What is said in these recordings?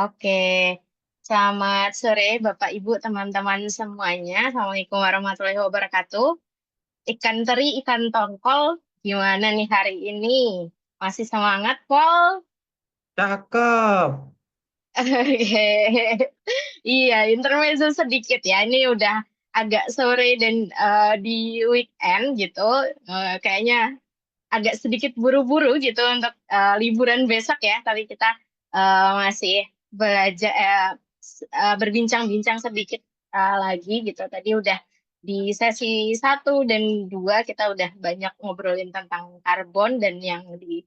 Oke, selamat sore Bapak Ibu teman-teman semuanya. Assalamualaikum warahmatullahi wabarakatuh. Ikan teri, ikan tongkol, gimana nih hari ini? Masih semangat, Pol? Cakep. Oke. Iya, intermezzo sedikit ya. Ini udah agak sore dan di weekend gitu. Kayaknya agak sedikit buru-buru gitu untuk liburan besok ya. Tapi kita masih belajar berbincang-bincang sedikit lagi gitu. Tadi udah di sesi 1 dan 2 kita udah banyak ngobrolin tentang karbon dan yang di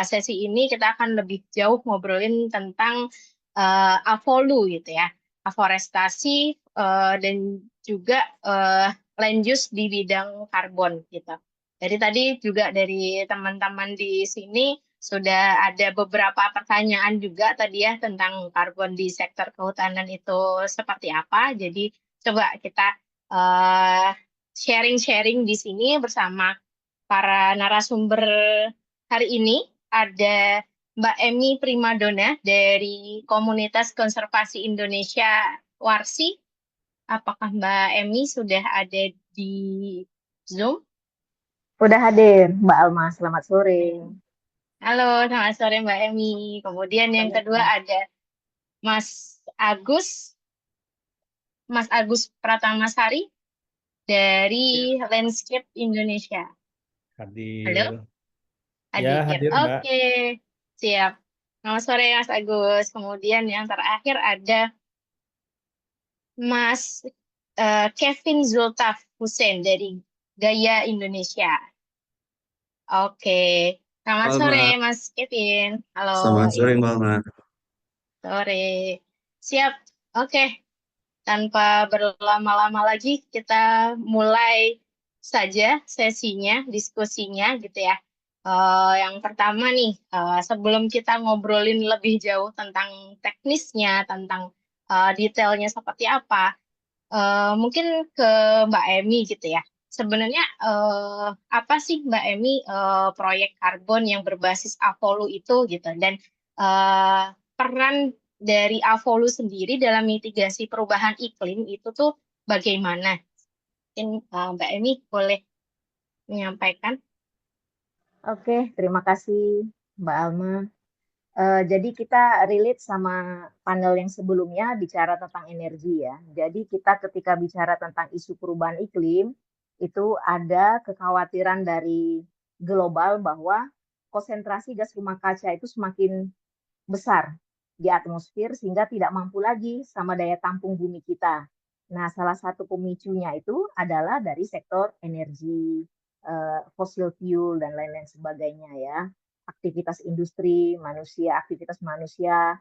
sesi ini kita akan lebih jauh ngobrolin tentang avolu gitu ya, aforestasi dan juga land use di bidang karbon gitu. Jadi tadi juga dari teman-teman di sini sudah ada beberapa pertanyaan juga tadi ya tentang karbon di sektor kehutanan itu seperti apa. Jadi coba kita eh, sharing-sharing di sini bersama para narasumber hari ini. Ada Mbak Emi Primadona dari Komunitas Konservasi Indonesia Warsi. Apakah Mbak Emi sudah ada di Zoom? Udah hadir, Mbak Alma. Selamat sore. Halo, selamat sore Mbak Emi. Kemudian yang kedua ada Mas Agus, Mas Agus Pratamasari dari Landscape Indonesia. Halo, Hadir. Ya, hadir. hadir, Mbak. Oke, siap. Selamat sore Mas Agus. Kemudian yang terakhir ada Mas Kevin Zultaf Hussein dari Gaya Indonesia. Oke, selamat Halo sore Mbak, Mas Kevin. Halo, selamat sore iya, Mbak Alma. sore. Siap. Oke, tanpa berlama-lama lagi, kita mulai saja sesinya, diskusinya gitu ya. Yang pertama nih, sebelum kita ngobrolin lebih jauh tentang teknisnya, tentang detailnya seperti apa, mungkin ke Mbak Emi gitu ya. Sebenarnya apa sih Mbak Emi proyek karbon yang berbasis Avolu itu gitu dan peran dari Avolu sendiri dalam mitigasi perubahan iklim itu tuh bagaimana? Mungkin Mbak Emi boleh menyampaikan. Oke, terima kasih Mbak Alma. Jadi kita relate sama panel yang sebelumnya bicara tentang energi ya. Jadi kita ketika bicara tentang isu perubahan iklim, itu ada kekhawatiran dari global bahwa konsentrasi gas rumah kaca itu semakin besar di atmosfer sehingga tidak mampu lagi sama daya tampung bumi kita. Nah, salah satu pemicunya itu adalah dari sektor energi, fossil fuel dan lain-lain sebagainya ya. Aktivitas industri, manusia, aktivitas manusia,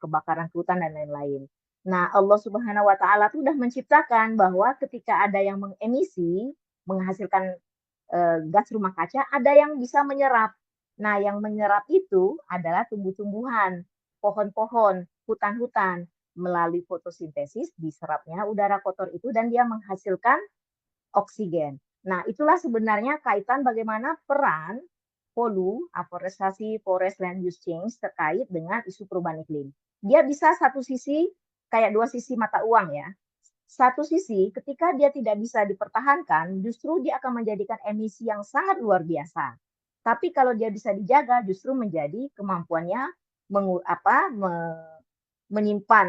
kebakaran hutan dan lain-lain. Nah, Allah Subhanahu wa taala itu sudah menciptakan bahwa ketika ada yang mengemisi, menghasilkan gas rumah kaca, ada yang bisa menyerap. Nah, yang menyerap itu adalah tumbuh-tumbuhan, pohon-pohon, hutan-hutan. Melalui fotosintesis diserapnya udara kotor itu dan dia menghasilkan oksigen. Nah, itulah sebenarnya kaitan bagaimana peran POLU, aforestasi, forest land use change terkait dengan isu perubahan iklim. Dia bisa satu sisi kayak dua sisi mata uang ya. Satu sisi ketika dia tidak bisa dipertahankan, justru dia akan menjadikan emisi yang sangat luar biasa. Tapi kalau dia bisa dijaga, justru menjadi kemampuannya menyimpan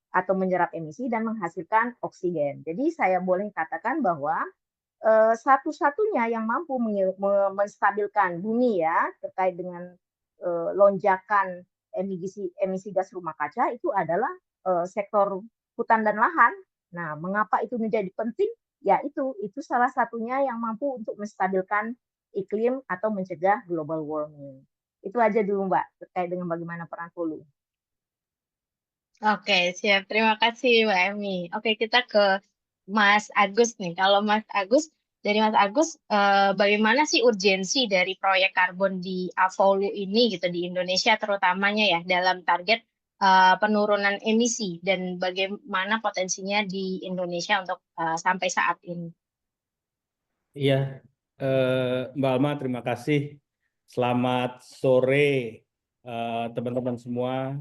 atau menyerap emisi dan menghasilkan oksigen. Jadi saya boleh katakan bahwa satu-satunya yang mampu menstabilkan bumi ya terkait dengan lonjakan emisi gas rumah kaca itu adalah sektor hutan dan lahan. Nah, mengapa itu menjadi penting? Ya itu salah satunya yang mampu untuk menstabilkan iklim atau mencegah global warming. Itu aja dulu Mbak terkait dengan bagaimana peran hulu. Oke, siap. Terima kasih Mbak Emi. Oke, kita ke Mas Agus nih. Kalau Mas Agus, dari Mas Agus, bagaimana sih urgensi dari proyek karbon di Avolu ini gitu di Indonesia terutamanya ya dalam target penurunan emisi dan bagaimana potensinya di Indonesia untuk sampai saat ini? Iya, Mbak Alma, terima kasih. Selamat sore teman-teman semua.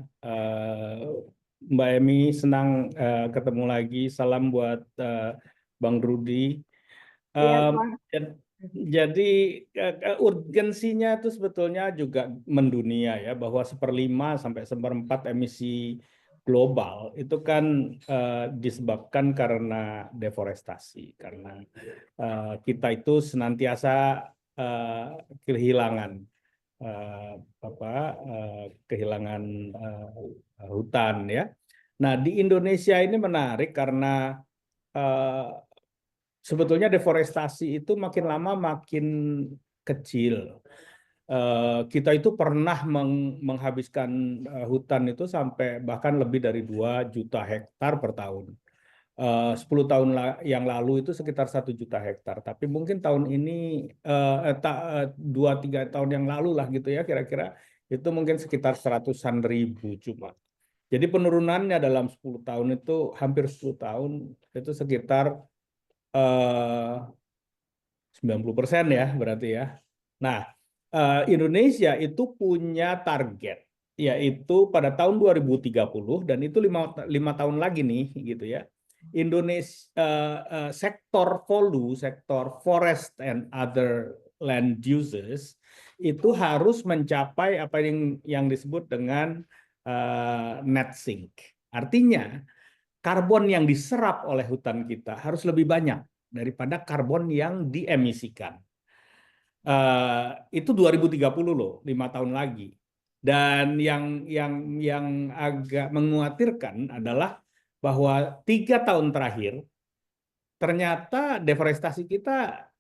Mbak Emi, senang ketemu lagi. Salam buat Bang Rudi. Iya, Um, Tuan. Jadi urgensinya itu sebetulnya juga mendunia ya, bahwa 1/5 sampai 1/4 emisi global itu kan disebabkan karena deforestasi, karena kita itu senantiasa kehilangan kehilangan hutan ya. Nah, di Indonesia ini menarik karena sebetulnya deforestasi itu makin lama makin kecil. Kita itu pernah menghabiskan hutan itu sampai bahkan lebih dari 2 juta hektar per tahun. 10 tahun yang lalu itu sekitar 1 juta hektar. Tapi mungkin tahun ini 2-3 tahun yang lalu lah gitu ya kira-kira itu mungkin sekitar 100-an ribu cuma. Jadi penurunannya dalam 10 tahun itu hampir 10 tahun itu sekitar 90% ya berarti ya. Nah, Indonesia itu punya target yaitu pada tahun 2030 dan itu 5 tahun lagi nih gitu ya. Indonesia sektor VOLU, sektor forest and other land uses itu harus mencapai apa yang disebut dengan net sink. Artinya karbon yang diserap oleh hutan kita harus lebih banyak daripada karbon yang diemisikan. Itu 2030 loh, 5 tahun lagi. Dan yang agak mengkhawatirkan adalah bahwa 3 tahun terakhir ternyata deforestasi kita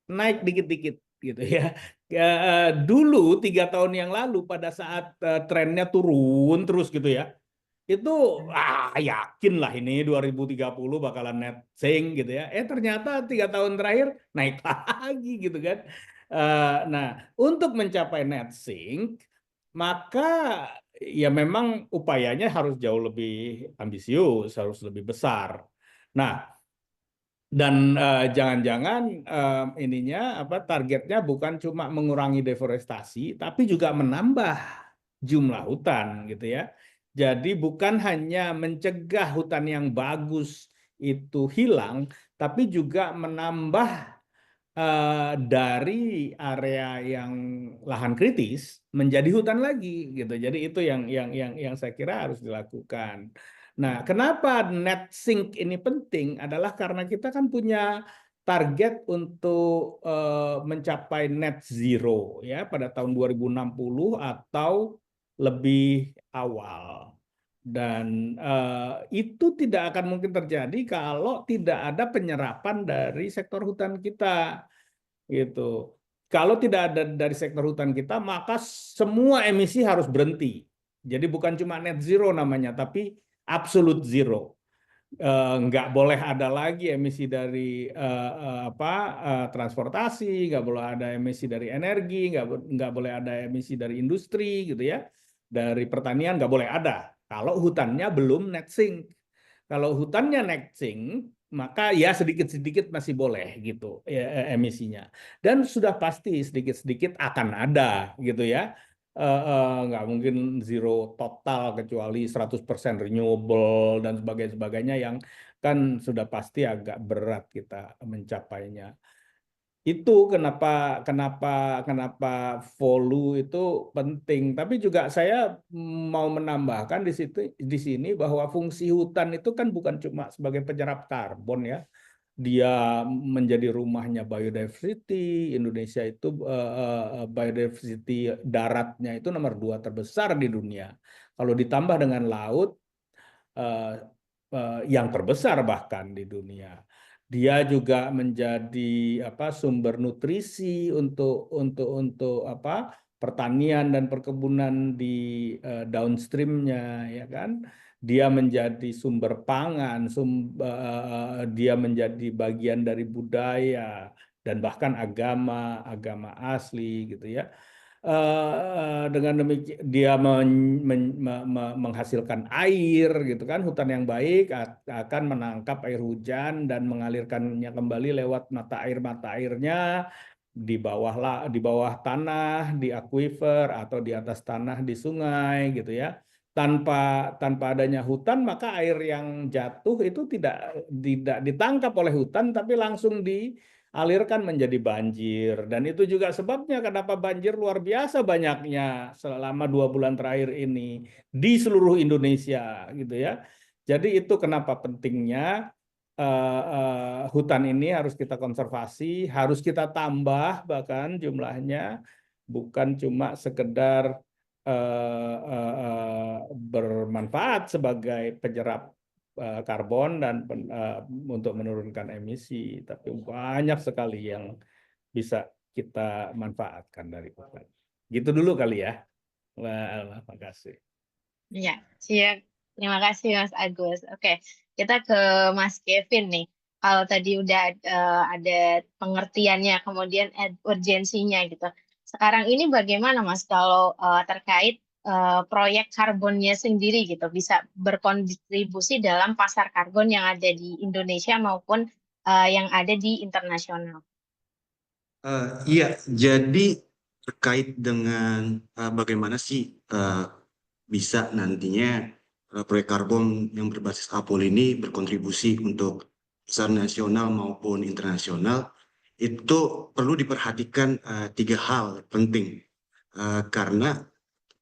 naik dikit-dikit gitu ya. Dulu 3 tahun yang lalu pada saat trennya turun terus gitu ya, itu yakin lah ini 2030 bakalan net sink gitu ya. Ternyata 3 tahun terakhir naik lagi gitu kan. Nah, untuk mencapai net sink maka ya memang upayanya harus jauh lebih ambisius, harus lebih besar. Nah, dan jangan-jangan ininya targetnya bukan cuma mengurangi deforestasi tapi juga menambah jumlah hutan gitu ya. Jadi bukan hanya mencegah hutan yang bagus itu hilang, tapi juga menambah dari area yang lahan kritis menjadi hutan lagi gitu. Jadi itu yang saya kira harus dilakukan. Nah, kenapa net sink ini penting adalah karena kita kan punya target untuk mencapai net zero ya pada tahun 2060 atau lebih awal. Dan itu tidak akan mungkin terjadi kalau tidak ada penyerapan dari sektor hutan kita, gitu. Kalau tidak ada dari sektor hutan kita, maka semua emisi harus berhenti. Jadi bukan cuma net zero namanya, tapi absolute zero. Nggak boleh ada lagi emisi dari transportasi, nggak boleh ada emisi dari energi, nggak boleh ada emisi dari industri, gitu ya. Dari pertanian nggak boleh ada. Kalau hutannya belum net sink. Kalau hutannya net sink, maka ya sedikit-sedikit masih boleh gitu ya, emisinya. Dan sudah pasti sedikit-sedikit akan ada gitu ya. Nggak mungkin zero total kecuali 100% renewable dan sebagainya yang kan sudah pasti agak berat kita mencapainya. Itu kenapa VOLU itu penting. Tapi juga saya mau menambahkan di sini bahwa fungsi hutan itu kan bukan cuma sebagai penyerap karbon ya. Dia menjadi rumahnya biodiversity. Indonesia itu biodiversity daratnya itu nomor 2 terbesar di dunia. Kalau ditambah dengan laut yang terbesar bahkan di dunia. Dia juga menjadi sumber nutrisi untuk pertanian dan perkebunan di downstreamnya, ya kan. Dia menjadi sumber pangan, dia menjadi bagian dari budaya dan bahkan agama asli gitu ya. Dengan demikian dia menghasilkan air gitu kan. Hutan yang baik akan menangkap air hujan dan mengalirkannya kembali lewat mata airnya di bawah tanah, di aquifer atau di atas tanah di sungai gitu ya. Tanpa adanya hutan, maka air yang jatuh itu tidak ditangkap oleh hutan, tapi langsung dialirkan menjadi banjir. Dan itu juga sebabnya kenapa banjir luar biasa banyaknya selama 2 bulan terakhir ini di seluruh Indonesia gitu ya. Jadi itu kenapa pentingnya hutan ini harus kita konservasi, harus kita tambah bahkan jumlahnya, bukan cuma sekedar bermanfaat sebagai penyerap karbon dan untuk menurunkan emisi, tapi banyak sekali yang bisa kita manfaatkan dari hutan. Gitu dulu kali ya. Wah, makasih. Ya, siap. Terima kasih Mas Agus. Oke, kita ke Mas Kevin nih. Kalau tadi udah ada pengertiannya, kemudian urgensinya gitu. Sekarang ini bagaimana Mas kalau terkait proyek karbonnya sendiri gitu, bisa berkontribusi dalam pasar karbon yang ada di Indonesia maupun yang ada di internasional? Iya, jadi terkait dengan bagaimana sih bisa nantinya proyek karbon yang berbasis Apol ini berkontribusi untuk pasar nasional maupun internasional, itu perlu diperhatikan 3 hal penting. Karena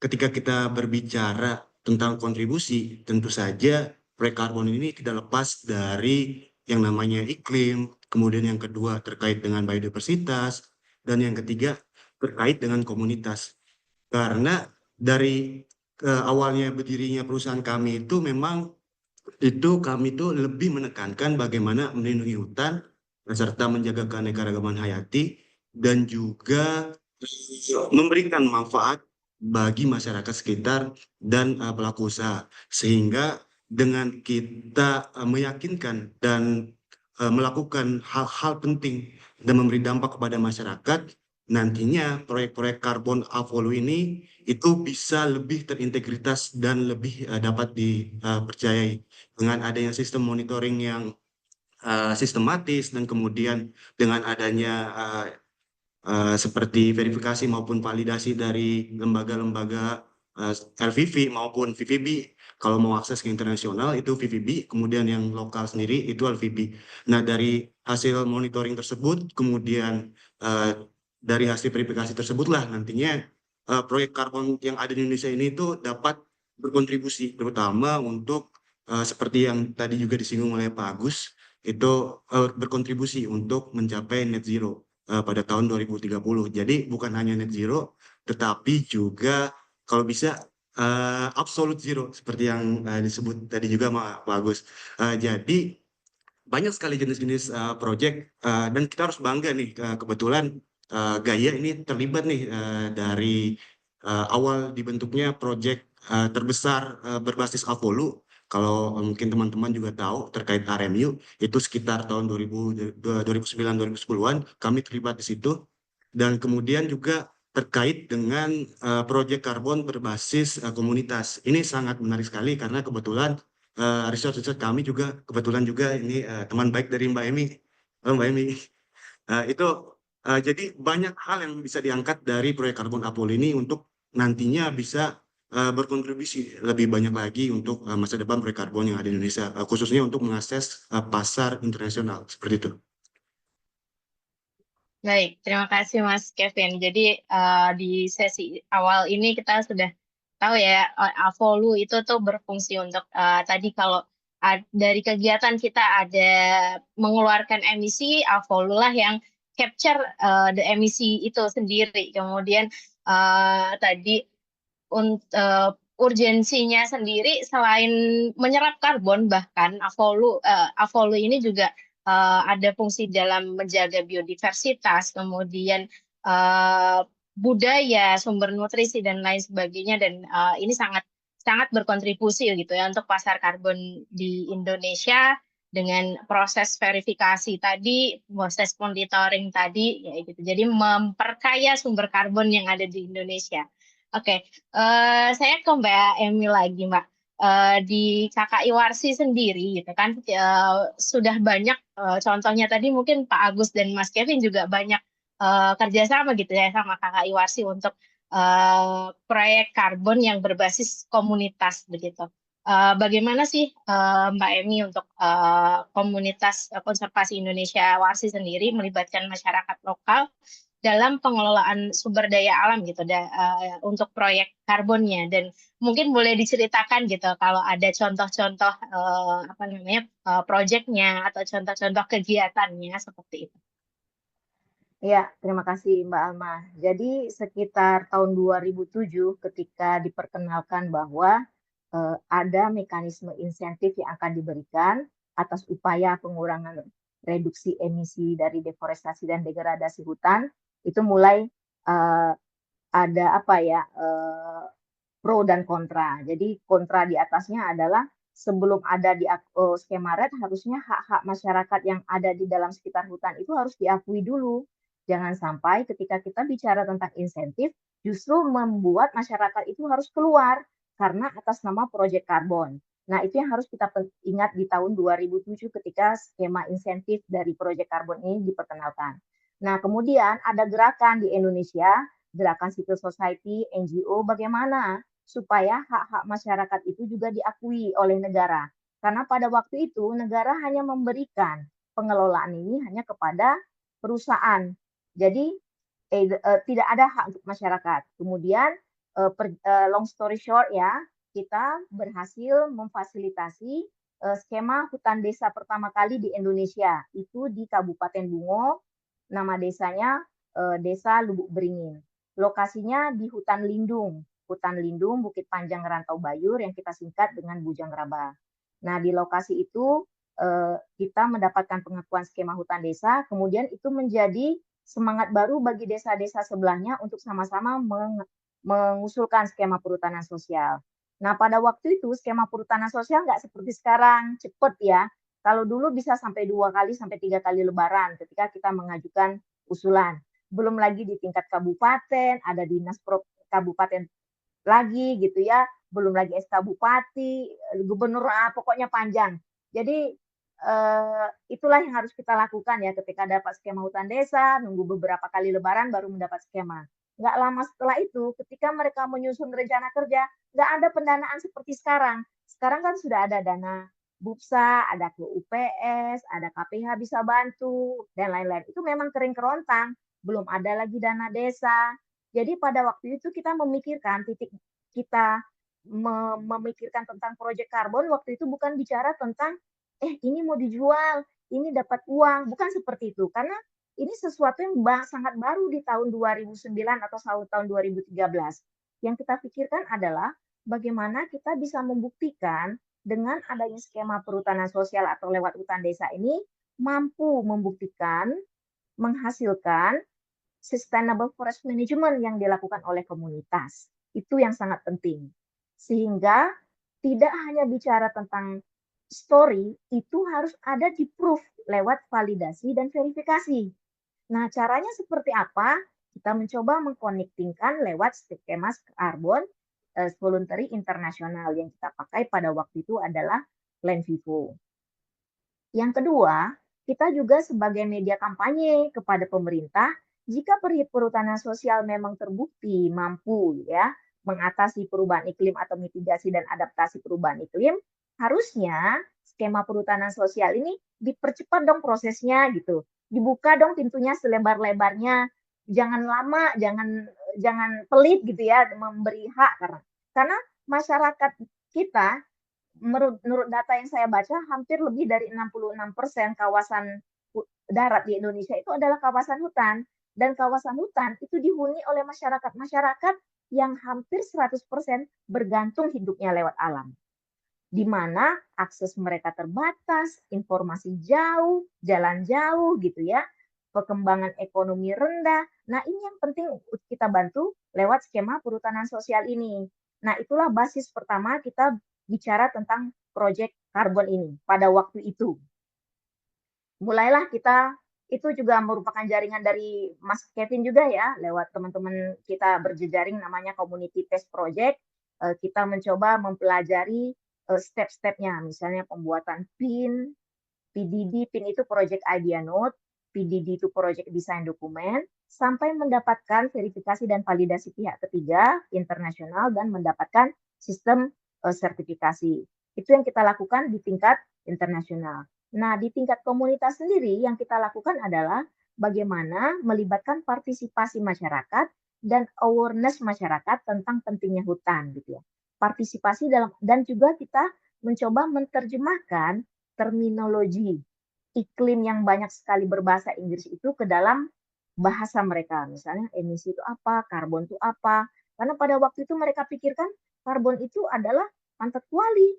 ketika kita berbicara tentang kontribusi, tentu saja proyek karbon ini tidak lepas dari yang namanya iklim, kemudian yang kedua terkait dengan biodiversitas, dan yang ketiga terkait dengan komunitas. Karena dari awalnya berdirinya perusahaan kami itu memang kami itu lebih menekankan bagaimana melindungi hutan serta menjaga keanekaragaman hayati dan juga memberikan manfaat bagi masyarakat sekitar dan pelaku usaha. Sehingga dengan kita meyakinkan dan melakukan hal-hal penting dan memberi dampak kepada masyarakat, nantinya proyek-proyek karbon Avolu ini itu bisa lebih terintegritas dan lebih dapat dipercayai dengan adanya sistem monitoring yang sistematis, dan kemudian dengan adanya seperti verifikasi maupun validasi dari lembaga-lembaga LVV maupun VVB. Kalau mau akses ke internasional itu VVB, kemudian yang lokal sendiri itu LVB. Nah, dari hasil monitoring tersebut, kemudian dari hasil verifikasi tersebutlah nantinya proyek karbon yang ada di Indonesia ini itu dapat berkontribusi, terutama untuk seperti yang tadi juga disinggung oleh Pak Agus, itu berkontribusi untuk mencapai net zero pada tahun 2030. Jadi bukan hanya net zero, tetapi juga kalau bisa absolute zero, seperti yang disebut tadi juga Pak Agus. Jadi banyak sekali jenis-jenis proyek, dan kita harus bangga nih, kebetulan Gaia ini terlibat nih dari awal dibentuknya proyek terbesar berbasis Avolu. Kalau mungkin teman-teman juga tahu terkait RMU, itu sekitar tahun 2009-2010-an kami terlibat di situ. Dan kemudian juga terkait dengan proyek karbon berbasis komunitas. Ini sangat menarik sekali karena kebetulan research kami juga kebetulan juga ini teman baik dari Mbak Emi. Halo Mbak Emi. Jadi banyak hal yang bisa diangkat dari proyek karbon Apol ini untuk nantinya bisa berkontribusi lebih banyak lagi untuk masa depan proyek karbon yang ada di Indonesia, khususnya untuk mengakses pasar internasional seperti itu. Baik, terima kasih Mas Kevin. Jadi di sesi awal ini kita sudah tahu ya, Avolu itu tuh berfungsi untuk tadi kalau dari kegiatan kita ada mengeluarkan emisi, Avolu lah yang capture the emisi itu sendiri. Kemudian tadi untuk urgensinya sendiri selain menyerap karbon, bahkan Avolu ini juga ada fungsi dalam menjaga biodiversitas, kemudian budaya, sumber nutrisi dan lain sebagainya, dan ini sangat berkontribusi gitu ya untuk pasar karbon di Indonesia dengan proses verifikasi tadi, proses monitoring tadi, ya gitu. Jadi memperkaya sumber karbon yang ada di Indonesia. Oke, saya ke Mbak Emi lagi, Mbak. Di KKI Warsi sendiri, gitu kan, sudah banyak contohnya tadi mungkin Pak Agus dan Mas Kevin juga banyak kerjasama gitu ya sama KKI Warsi untuk proyek karbon yang berbasis komunitas begitu. Bagaimana sih Mbak Emi untuk komunitas konservasi Indonesia Warsi sendiri melibatkan masyarakat lokal dalam pengelolaan sumber daya alam gitu untuk proyek karbonnya, dan mungkin boleh diceritakan gitu kalau ada contoh-contoh apa namanya proyeknya atau contoh-contoh kegiatannya seperti itu. Ya, terima kasih Mbak Alma. Jadi sekitar tahun 2007 ketika diperkenalkan bahwa ada mekanisme insentif yang akan diberikan atas upaya pengurangan reduksi emisi dari deforestasi dan degradasi hutan, itu mulai ada apa ya pro dan kontra. Jadi kontra di atasnya adalah sebelum ada di skema RED harusnya hak-hak masyarakat yang ada di dalam sekitar hutan itu harus diakui dulu. Jangan sampai ketika kita bicara tentang insentif, justru membuat masyarakat itu harus keluar karena atas nama proyek karbon. Nah, itu yang harus kita ingat di tahun 2007 ketika skema insentif dari proyek karbon ini diperkenalkan. Nah, kemudian ada gerakan di Indonesia, gerakan civil society, NGO, bagaimana supaya hak-hak masyarakat itu juga diakui oleh negara. Karena pada waktu itu negara hanya memberikan pengelolaan ini hanya kepada perusahaan. Jadi tidak ada hak untuk masyarakat. Kemudian long story short ya, kita berhasil memfasilitasi skema hutan desa pertama kali di Indonesia. Itu di Kabupaten Bungo, nama desanya Desa Lubuk Beringin. Lokasinya di hutan lindung Bukit Panjang Rantau Bayur yang kita singkat dengan Bujang Raba. Nah, di lokasi itu kita mendapatkan pengakuan skema hutan desa, kemudian itu menjadi semangat baru bagi desa-desa sebelahnya untuk sama-sama mengusulkan skema perhutanan sosial. Nah, pada waktu itu skema perhutanan sosial nggak seperti sekarang, cepet ya. Kalau dulu bisa sampai 2 kali sampai 3 kali lebaran ketika kita mengajukan usulan. Belum lagi di tingkat kabupaten, ada dinas kabupaten lagi gitu ya, belum lagi SK Bupati, gubernur, pokoknya panjang. Jadi itulah yang harus kita lakukan ya ketika dapat skema hutan desa, nunggu beberapa kali lebaran baru mendapat skema. Nggak lama setelah itu, ketika mereka menyusun rencana kerja, nggak ada pendanaan seperti sekarang. Sekarang kan sudah ada dana BUPSA, ada UPS, ada KPH bisa bantu, dan lain-lain. Itu memang kering kerontang, belum ada lagi dana desa. Jadi pada waktu itu kita memikirkan memikirkan tentang proyek karbon, waktu itu bukan bicara tentang ini mau dijual, ini dapat uang, bukan seperti itu. Karena ini sesuatu yang sangat baru di tahun 2009 atau tahun 2013. Yang kita pikirkan adalah bagaimana kita bisa membuktikan dengan adanya skema perhutanan sosial atau lewat hutan desa ini mampu membuktikan, menghasilkan sustainable forest management yang dilakukan oleh komunitas. Itu yang sangat penting. Sehingga tidak hanya bicara tentang story, itu harus ada di proof lewat validasi dan verifikasi. Nah, caranya seperti apa? Kita mencoba mengkonektingkan lewat skema karbon voluntary internasional yang kita pakai pada waktu itu adalah Plan Vivo. Yang kedua, kita juga sebagai media kampanye kepada pemerintah, jika perhutanan sosial memang terbukti mampu ya mengatasi perubahan iklim atau mitigasi dan adaptasi perubahan iklim, harusnya skema perhutanan sosial ini dipercepat dong prosesnya gitu. Dibuka dong pintunya selebar-lebarnya. Jangan lama, jangan pelit gitu ya memberi hak karena masyarakat kita menurut data yang saya baca hampir lebih dari 66% kawasan darat di Indonesia itu adalah kawasan hutan, dan kawasan hutan itu dihuni oleh masyarakat yang hampir 100% bergantung hidupnya lewat alam. Di mana akses mereka terbatas, informasi jauh, jalan jauh gitu ya, perkembangan ekonomi rendah. Nah, ini yang penting kita bantu lewat skema perhutanan sosial ini. Nah, itulah basis pertama kita bicara tentang proyek karbon ini pada waktu itu. Mulailah kita, itu juga merupakan jaringan dari Mas Kevin juga ya, lewat teman-teman kita berjejaring namanya Community Test Project. Kita mencoba mempelajari step-stepnya, misalnya pembuatan PIN, PDD, PIN itu Project Idea Note, PDD itu Project Design Document, sampai mendapatkan verifikasi dan validasi pihak ketiga internasional dan mendapatkan sistem sertifikasi. Itu yang kita lakukan di tingkat internasional. Nah, di tingkat komunitas sendiri yang kita lakukan adalah bagaimana melibatkan partisipasi masyarakat dan awareness masyarakat tentang pentingnya hutan gitu ya. Partisipasi dalam dan juga kita mencoba menerjemahkan terminologi iklim yang banyak sekali berbahasa Inggris itu ke dalam bahasa mereka. Misalnya emisi itu apa, karbon itu apa. Karena pada waktu itu mereka pikirkan karbon itu adalah pantat kuali,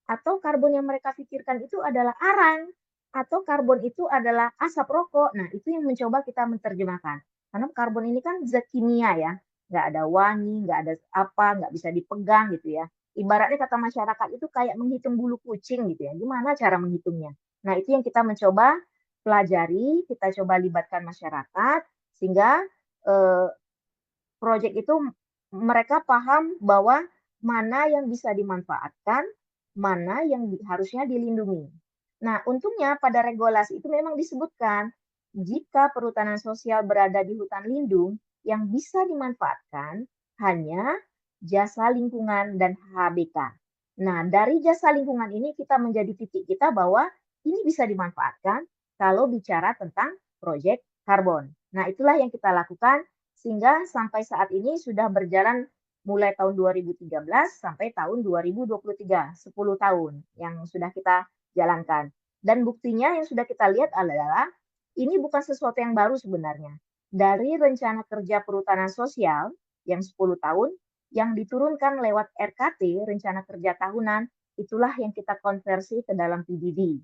atau karbon yang mereka pikirkan itu adalah arang, atau karbon itu adalah asap rokok. Nah, itu yang mencoba kita menerjemahkan. Karena karbon ini kan zat kimia ya, nggak ada wangi, nggak ada apa, nggak bisa dipegang gitu ya. Ibaratnya kata masyarakat itu kayak menghitung bulu kucing gitu ya. Gimana cara menghitungnya? Nah, itu yang kita mencoba pelajari, kita coba libatkan masyarakat, sehingga proyek itu mereka paham bahwa mana yang bisa dimanfaatkan, mana yang harusnya dilindungi. Nah, untungnya pada regulasi itu memang disebutkan jika perhutanan sosial berada di hutan lindung yang bisa dimanfaatkan hanya jasa lingkungan dan HBK. Nah, dari jasa lingkungan ini kita menjadi titik kita bahwa ini bisa dimanfaatkan kalau bicara tentang proyek karbon. Nah, itulah yang kita lakukan sehingga sampai saat ini sudah berjalan mulai tahun 2013 sampai tahun 2023, 10 tahun yang sudah kita jalankan. Dan buktinya yang sudah kita lihat adalah ini bukan sesuatu yang baru sebenarnya. Dari rencana kerja perhutanan sosial yang 10 tahun yang diturunkan lewat RKT, rencana kerja tahunan, itulah yang kita konversi ke dalam PDD.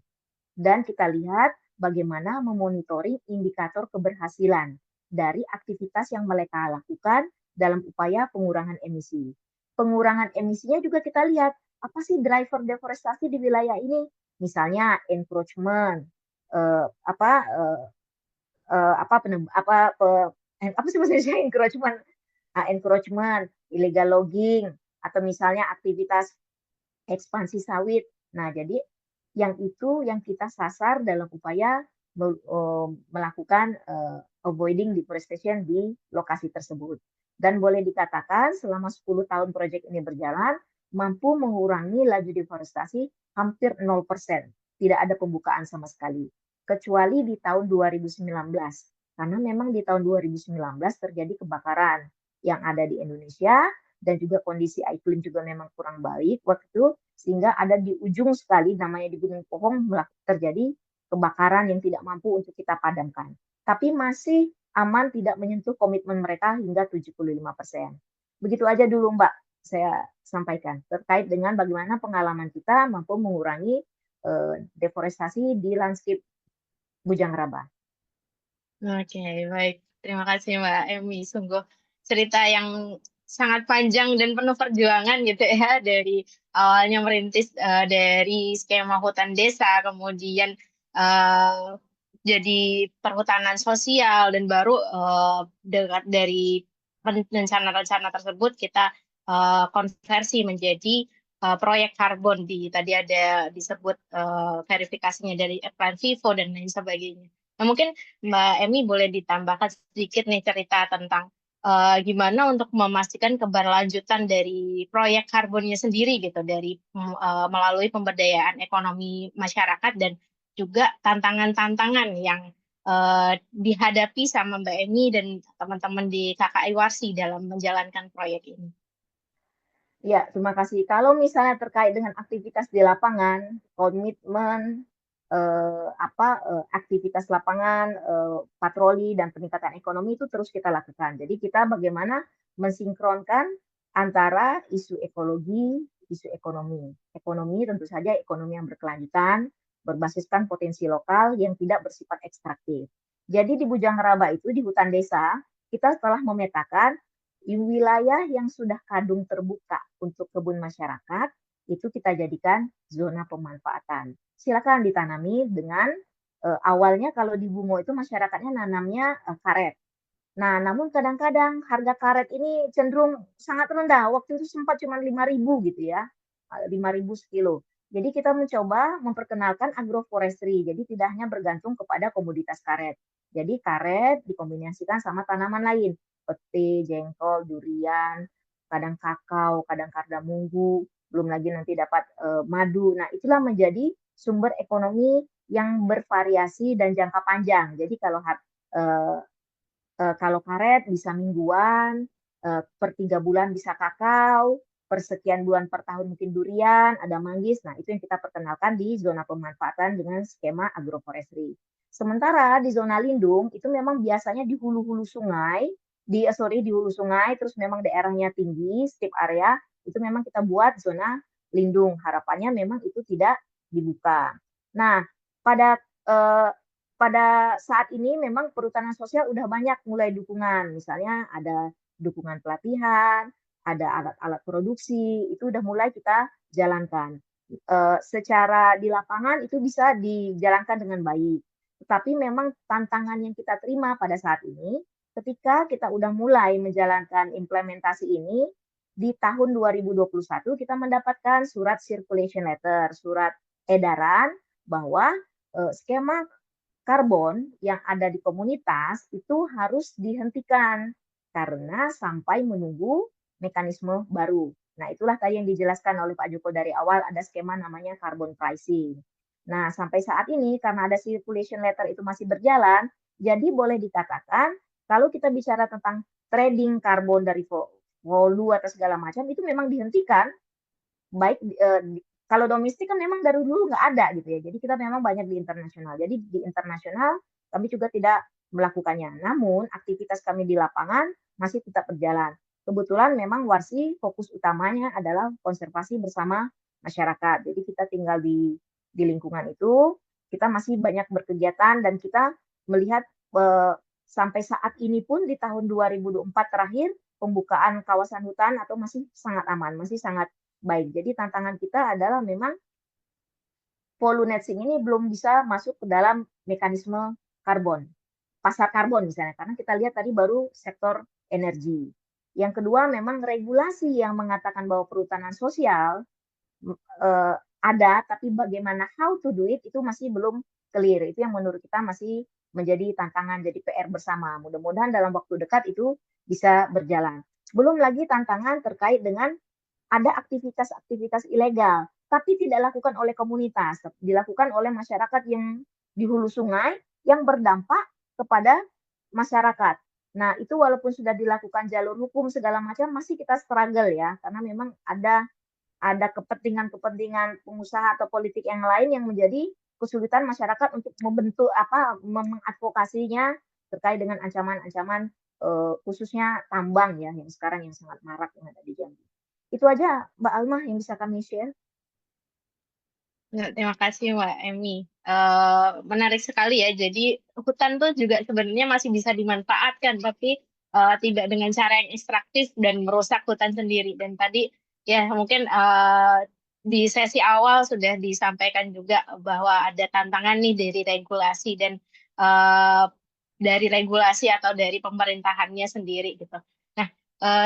Dan kita lihat bagaimana memonitoring indikator keberhasilan dari aktivitas yang mereka lakukan dalam upaya pengurangan emisi. Pengurangan emisinya juga kita lihat, apa sih driver deforestasi di wilayah ini? Misalnya encroachment, apa sih maksudnya encroachment? Encroachment, illegal logging, atau misalnya aktivitas ekspansi sawit. Nah, jadi yang itu yang kita sasar dalam upaya melakukan avoiding deforestation di lokasi tersebut. Dan boleh dikatakan selama 10 tahun proyek ini berjalan, mampu mengurangi laju deforestasi hampir 0%. Tidak ada pembukaan sama sekali. Kecuali di tahun 2019. Karena memang di tahun 2019 terjadi kebakaran yang ada di Indonesia, dan juga kondisi iklim juga memang kurang baik waktu itu, sehingga ada di ujung sekali namanya di Gunung Pohong terjadi kebakaran yang tidak mampu untuk kita padamkan. Tapi masih aman, tidak menyentuh komitmen mereka hingga 75%. Begitu aja dulu Mbak, saya sampaikan terkait dengan bagaimana pengalaman kita mampu mengurangi deforestasi di landscape Bujang Raba. Oke, baik. Terima kasih Mbak Emi. Sungguh cerita yang sangat panjang dan penuh perjuangan gitu ya, dari awalnya merintis dari skema hutan desa, kemudian jadi perhutanan sosial, dan baru dari rencana-rencana tersebut kita konversi menjadi proyek karbon. Tadi ada disebut verifikasinya dari Plan Vivo dan lain sebagainya. Nah, mungkin Mbak Emi boleh ditambahkan sedikit nih cerita tentang gimana untuk memastikan keberlanjutan dari proyek karbonnya sendiri gitu, dari melalui pemberdayaan ekonomi masyarakat dan juga tantangan-tantangan yang dihadapi sama Mbak Emi dan teman-teman di KKI Warsi dalam menjalankan proyek ini. Ya, terima kasih. Kalau misalnya terkait dengan aktivitas di lapangan, komitmen aktivitas lapangan, patroli dan peningkatan ekonomi itu terus kita lakukan. Jadi kita bagaimana mensinkronkan antara isu ekologi, isu ekonomi. Ekonomi tentu saja ekonomi yang berkelanjutan, berbasiskan potensi lokal yang tidak bersifat ekstraktif. Jadi di Bujang Raba itu di hutan desa, kita telah memetakan wilayah yang sudah kadung terbuka untuk kebun masyarakat, itu kita jadikan zona pemanfaatan. Silakan ditanami dengan awalnya kalau di Bungo itu masyarakatnya nanamnya karet. Nah, namun kadang-kadang harga karet ini cenderung sangat rendah. Waktu itu sempat cuma 5.000 gitu ya, 5.000 sekilo. Jadi kita mencoba memperkenalkan agroforestry, jadi tidak hanya bergantung kepada komoditas karet. Jadi karet dikombinasikan sama tanaman lain, pete, jengkol, durian, kadang kakao, kadang kardamunggu, belum lagi nanti dapat madu. Nah, itulah menjadi sumber ekonomi yang bervariasi dan jangka panjang. Jadi kalau karet bisa mingguan, per 3 bulan bisa kakao, per sekian bulan per tahun mungkin durian, ada manggis. Nah, itu yang kita perkenalkan di zona pemanfaatan dengan skema agroforestry. Sementara di zona lindung itu memang biasanya di hulu-hulu sungai, di hulu sungai, terus memang daerahnya tinggi, strip area, itu memang kita buat zona lindung. Harapannya memang itu tidak dibuka. Nah, pada eh, pada saat ini memang perhutanan sosial udah banyak mulai dukungan. Misalnya ada dukungan pelatihan, ada alat-alat produksi, itu udah mulai kita jalankan. Secara di lapangan itu bisa dijalankan dengan baik. Tetapi memang tantangan yang kita terima pada saat ini, ketika kita udah mulai menjalankan implementasi ini, di tahun 2021 kita mendapatkan surat circulation letter, surat edaran bahwa skema karbon yang ada di komunitas itu harus dihentikan karena sampai menunggu mekanisme baru. Nah, itulah tadi yang dijelaskan oleh Pak Joko dari awal, ada skema namanya carbon pricing. Nah, sampai saat ini karena ada circulation letter itu masih berjalan, jadi boleh dikatakan kalau kita bicara tentang trading karbon dari hulu atau segala macam itu memang dihentikan, baik kalau domestik kan memang dari dulu nggak ada gitu ya. Jadi kita memang banyak di internasional. Jadi di internasional kami juga tidak melakukannya. Namun aktivitas kami di lapangan masih tetap berjalan. Kebetulan memang Warsi fokus utamanya adalah konservasi bersama masyarakat. Jadi kita tinggal di lingkungan itu, kita masih banyak berkegiatan dan kita melihat sampai saat ini pun di tahun 2024 terakhir pembukaan kawasan hutan atau masih sangat aman, masih sangat baik. Jadi tantangan kita adalah memang polunetzing ini belum bisa masuk ke dalam mekanisme karbon, pasar karbon misalnya, karena kita lihat tadi baru sektor energi. Yang kedua memang regulasi yang mengatakan bahwa perhutanan sosial ada, tapi bagaimana how to do it itu masih belum clear. Itu yang menurut kita masih menjadi tantangan, jadi PR bersama. Mudah-mudahan dalam waktu dekat itu bisa berjalan. Belum lagi tantangan terkait dengan ada aktivitas-aktivitas ilegal, tapi tidak dilakukan oleh komunitas, dilakukan oleh masyarakat yang di hulu sungai yang berdampak kepada masyarakat. Nah, itu walaupun sudah dilakukan jalur hukum segala macam, masih kita struggle ya, karena memang ada kepentingan-kepentingan pengusaha atau politik yang lain yang menjadi kesulitan masyarakat untuk membentuk mengadvokasinya terkait dengan ancaman-ancaman khususnya tambang ya, yang sekarang yang sangat marak yang ada di Jambi. Itu aja Mbak Alma yang bisa kami share. Terima kasih Mbak Emi. Menarik sekali ya. Jadi hutan tuh juga sebenarnya masih bisa dimanfaatkan, tapi tidak dengan cara yang ekstraktif dan merusak hutan sendiri. Dan tadi ya mungkin di sesi awal sudah disampaikan juga bahwa ada tantangan nih dari regulasi dan dari regulasi atau dari pemerintahannya sendiri gitu. Nah,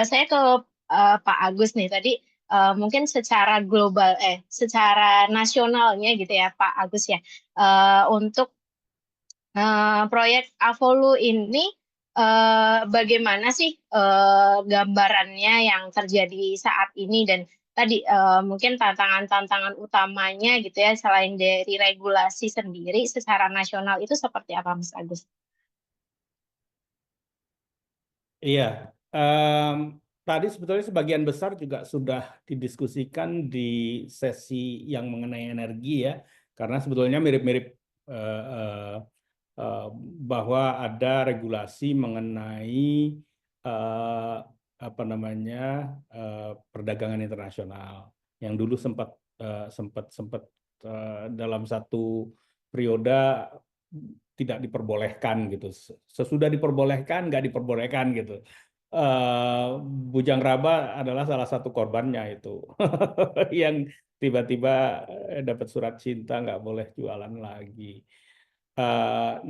saya ke Pak Agus nih tadi. Mungkin secara global, secara nasionalnya gitu ya Pak Agus ya, untuk proyek Avolu ini bagaimana sih gambarannya yang terjadi saat ini dan tadi mungkin tantangan-tantangan utamanya gitu ya selain dari regulasi sendiri secara nasional itu seperti apa Mas Agus? Iya, tadi sebetulnya sebagian besar juga sudah didiskusikan di sesi yang mengenai energi ya, karena sebetulnya mirip-mirip bahwa ada regulasi mengenai perdagangan internasional yang dulu sempat dalam satu periode tidak diperbolehkan gitu. Sesudah diperbolehkan, nggak diperbolehkan gitu. Bujang Raba adalah salah satu korbannya itu, yang tiba-tiba dapat surat cinta nggak boleh jualan lagi.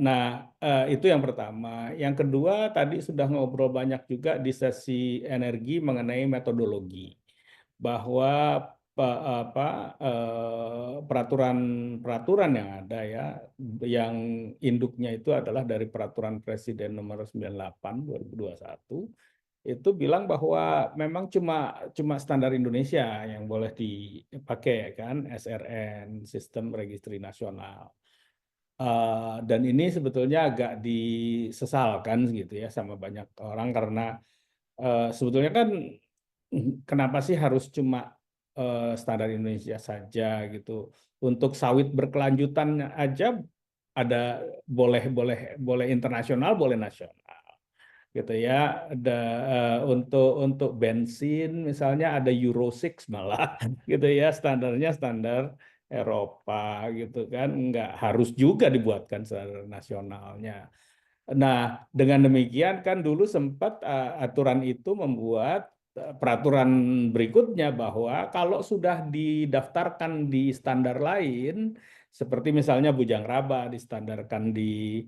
Nah, itu yang pertama. Yang kedua, tadi sudah ngobrol banyak juga di sesi energi mengenai metodologi, bahwa peraturan-peraturan yang ada ya, yang induknya itu adalah dari Peraturan Presiden Nomor 98 2021, itu bilang bahwa memang cuma standar Indonesia yang boleh dipakai kan, SRN, Sistem Registry Nasional. Dan ini sebetulnya agak disesalkan gitu ya sama banyak orang, karena sebetulnya kan kenapa sih harus cuma standar Indonesia saja gitu? Untuk sawit berkelanjutan aja ada, boleh internasional, boleh nasional gitu ya. Ada untuk bensin misalnya ada Euro 6 malah gitu ya, standarnya standar Eropa gitu kan, nggak harus juga dibuatkan standar nasionalnya. Nah, dengan demikian kan dulu sempat aturan itu membuat peraturan berikutnya bahwa kalau sudah didaftarkan di standar lain, seperti misalnya Bujang Raba distandarkan di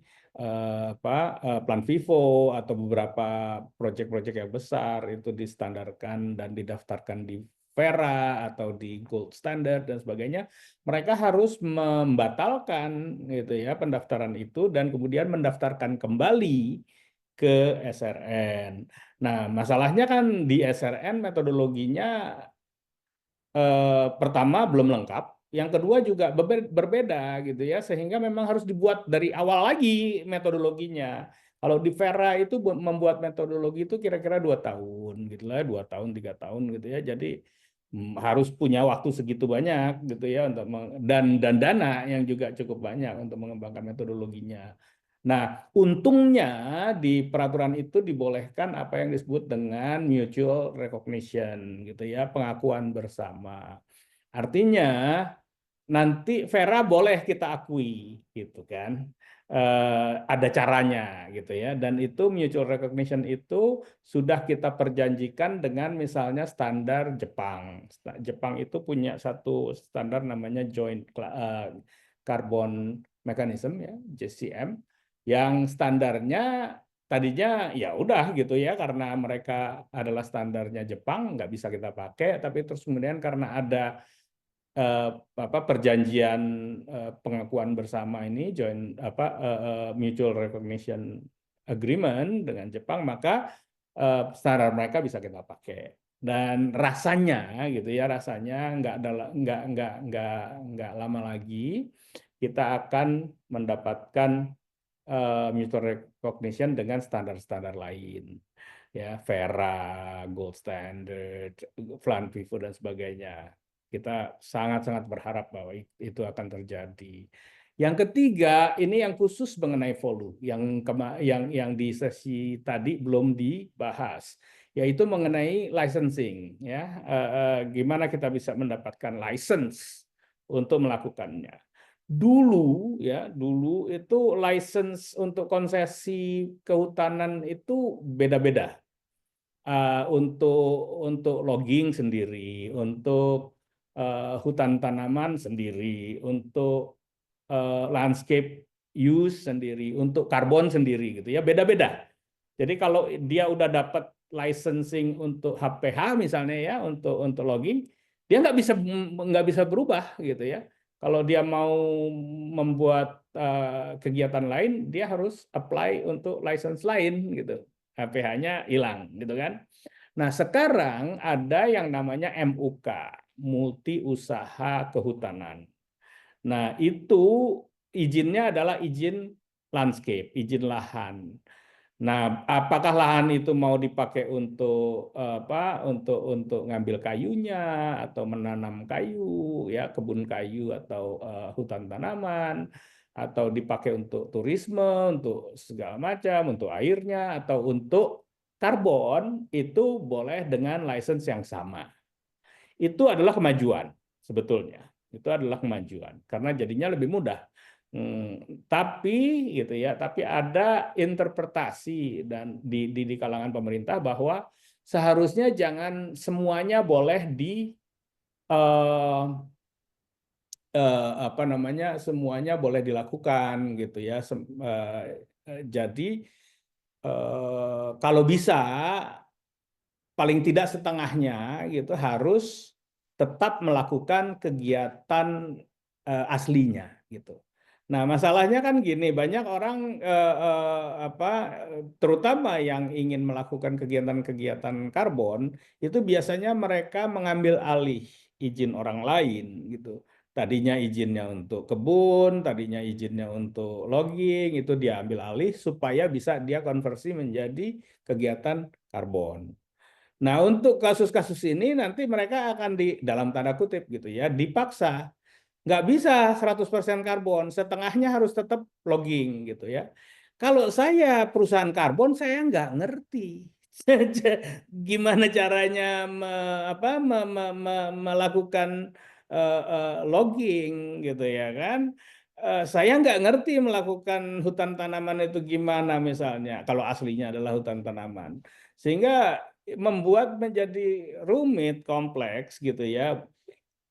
Plan Vivo, atau beberapa proyek-proyek yang besar itu distandarkan dan didaftarkan di Vera atau di Gold Standard dan sebagainya, mereka harus membatalkan gitu ya pendaftaran itu dan kemudian mendaftarkan kembali ke SRN. Nah, masalahnya kan di SRN metodologinya pertama belum lengkap, yang kedua juga berbeda gitu ya, sehingga memang harus dibuat dari awal lagi metodologinya. Kalau di Vera itu membuat metodologi itu kira-kira 2 tahun gitu lah, 2 tahun 3 tahun gitu ya. Jadi harus punya waktu segitu banyak gitu ya untuk dan dana yang juga cukup banyak untuk mengembangkan metodologinya. Nah, untungnya di peraturan itu dibolehkan apa yang disebut dengan mutual recognition gitu ya, pengakuan bersama. Artinya nanti Vera boleh kita akui gitu kan. Ada caranya gitu ya, dan itu mutual recognition itu sudah kita perjanjikan dengan misalnya standar Jepang. Jepang itu punya satu standar namanya Joint Carbon Mechanism ya, JCM, yang standarnya tadinya ya udah gitu ya, karena mereka adalah standarnya Jepang nggak bisa kita pakai, tapi terus kemudian karena ada perjanjian pengakuan bersama ini, mutual recognition agreement dengan Jepang, maka standar mereka bisa kita pakai. Dan rasanya gitu ya, rasanya nggak lama lagi kita akan mendapatkan mutual recognition dengan standar-standar lain ya, Vera, Gold Standard, Plan Vivo dan sebagainya. Kita sangat-sangat berharap bahwa itu akan terjadi. Yang ketiga, ini yang khusus mengenai volume, yang di sesi tadi belum dibahas, yaitu mengenai licensing ya. Gimana kita bisa mendapatkan license untuk melakukannya. Dulu itu license untuk konsesi kehutanan itu beda-beda. Untuk logging sendiri, untuk hutan tanaman sendiri, untuk landscape use sendiri, untuk karbon sendiri gitu ya, beda-beda. Jadi kalau dia udah dapat licensing untuk HPH misalnya ya, untuk logging, dia nggak bisa berubah gitu ya. Kalau dia mau membuat kegiatan lain, dia harus apply untuk license lain gitu. HPH-nya hilang gitu kan. Nah, sekarang ada yang namanya MUK, Multi Usaha Kehutanan. Nah, itu izinnya adalah izin landscape, izin lahan. Nah, apakah lahan itu mau dipakai untuk untuk ngambil kayunya atau menanam kayu ya, kebun kayu atau hutan tanaman, atau dipakai untuk turisme, untuk segala macam, untuk airnya atau untuk karbon, itu boleh dengan license yang sama. Itu adalah kemajuan sebetulnya. Itu adalah kemajuan karena jadinya lebih mudah. Tapi gitu ya, tapi ada interpretasi dan di kalangan pemerintah bahwa seharusnya jangan semuanya boleh semuanya boleh dilakukan gitu ya. Jadi kalau bisa paling tidak setengahnya gitu harus tetap melakukan kegiatan aslinya gitu. Nah, masalahnya kan gini, banyak orang terutama yang ingin melakukan kegiatan-kegiatan karbon itu biasanya mereka mengambil alih izin orang lain gitu. Tadinya izinnya untuk kebun, tadinya izinnya untuk logging, itu dia ambil alih supaya bisa dia konversi menjadi kegiatan karbon. Nah, untuk kasus-kasus ini nanti mereka akan dalam tanda kutip gitu ya, dipaksa. Nggak bisa 100% karbon, setengahnya harus tetap logging gitu ya. Kalau saya perusahaan karbon, saya nggak ngerti gimana caranya melakukan logging gitu ya kan. Saya nggak ngerti melakukan hutan tanaman itu gimana misalnya, kalau aslinya adalah hutan tanaman. Sehingga membuat menjadi rumit, kompleks gitu ya.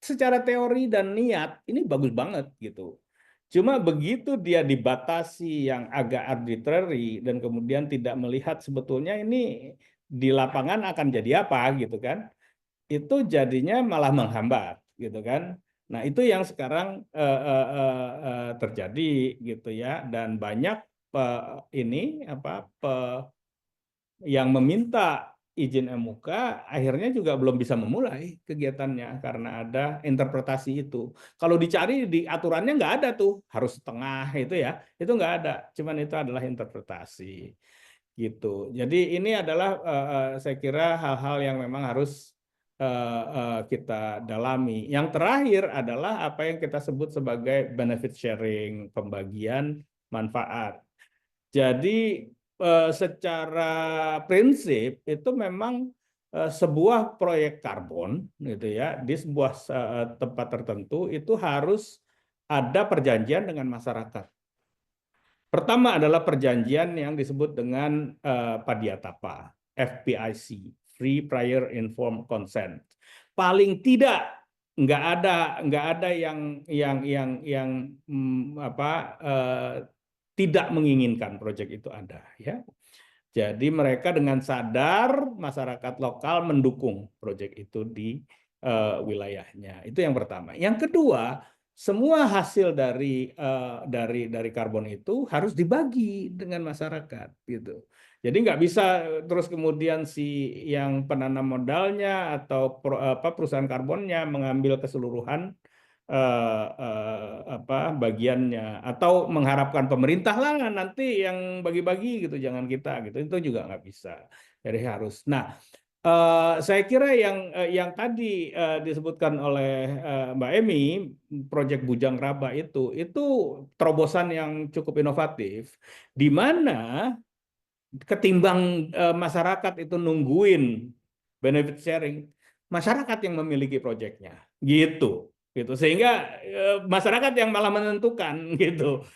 Secara teori dan niat ini bagus banget gitu. Cuma begitu dia dibatasi yang agak arbitrary dan kemudian tidak melihat sebetulnya ini di lapangan akan jadi apa gitu kan. Itu jadinya malah menghambat gitu kan. Nah, itu yang sekarang terjadi gitu ya, dan banyak yang meminta izin MUK akhirnya juga belum bisa memulai kegiatannya karena ada interpretasi itu. Kalau dicari di aturannya nggak ada tuh, harus setengah itu ya, itu nggak ada. Cuman itu adalah interpretasi gitu. Jadi ini adalah saya kira hal-hal yang memang harus kita dalami. Yang terakhir adalah apa yang kita sebut sebagai benefit sharing, pembagian manfaat. Jadi secara prinsip itu memang sebuah proyek karbon gitu ya, di sebuah tempat tertentu itu harus ada perjanjian dengan masyarakat. Pertama adalah perjanjian yang disebut dengan Padiatapa, FPIC, Free Prior Informed Consent. Paling tidak nggak ada yang tidak menginginkan proyek itu ada ya. Jadi mereka dengan sadar masyarakat lokal mendukung proyek itu di wilayahnya. Itu yang pertama. Yang kedua, semua hasil dari karbon itu harus dibagi dengan masyarakat gitu. Jadi nggak bisa terus kemudian si yang penanam modalnya atau perusahaan karbonnya mengambil keseluruhan bagiannya atau mengharapkan pemerintah lah nanti yang bagi-bagi gitu, jangan kita gitu, itu juga nggak bisa. Jadi harus. Nah, saya kira yang tadi disebutkan oleh Mbak Emi, proyek Bujang Raba itu terobosan yang cukup inovatif, di mana ketimbang masyarakat itu nungguin benefit sharing, masyarakat yang memiliki proyeknya, gitu. Sehingga masyarakat yang malah menentukan gitu,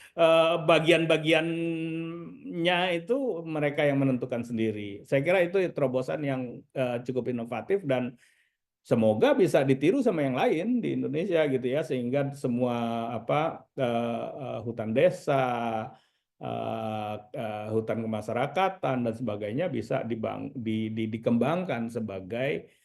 bagian-bagiannya itu mereka yang menentukan sendiri. Saya kira itu terobosan yang cukup inovatif dan semoga bisa ditiru sama yang lain di Indonesia gitu ya, sehingga semua hutan desa, hutan kemasyarakatan dan sebagainya bisa dikembangkan sebagai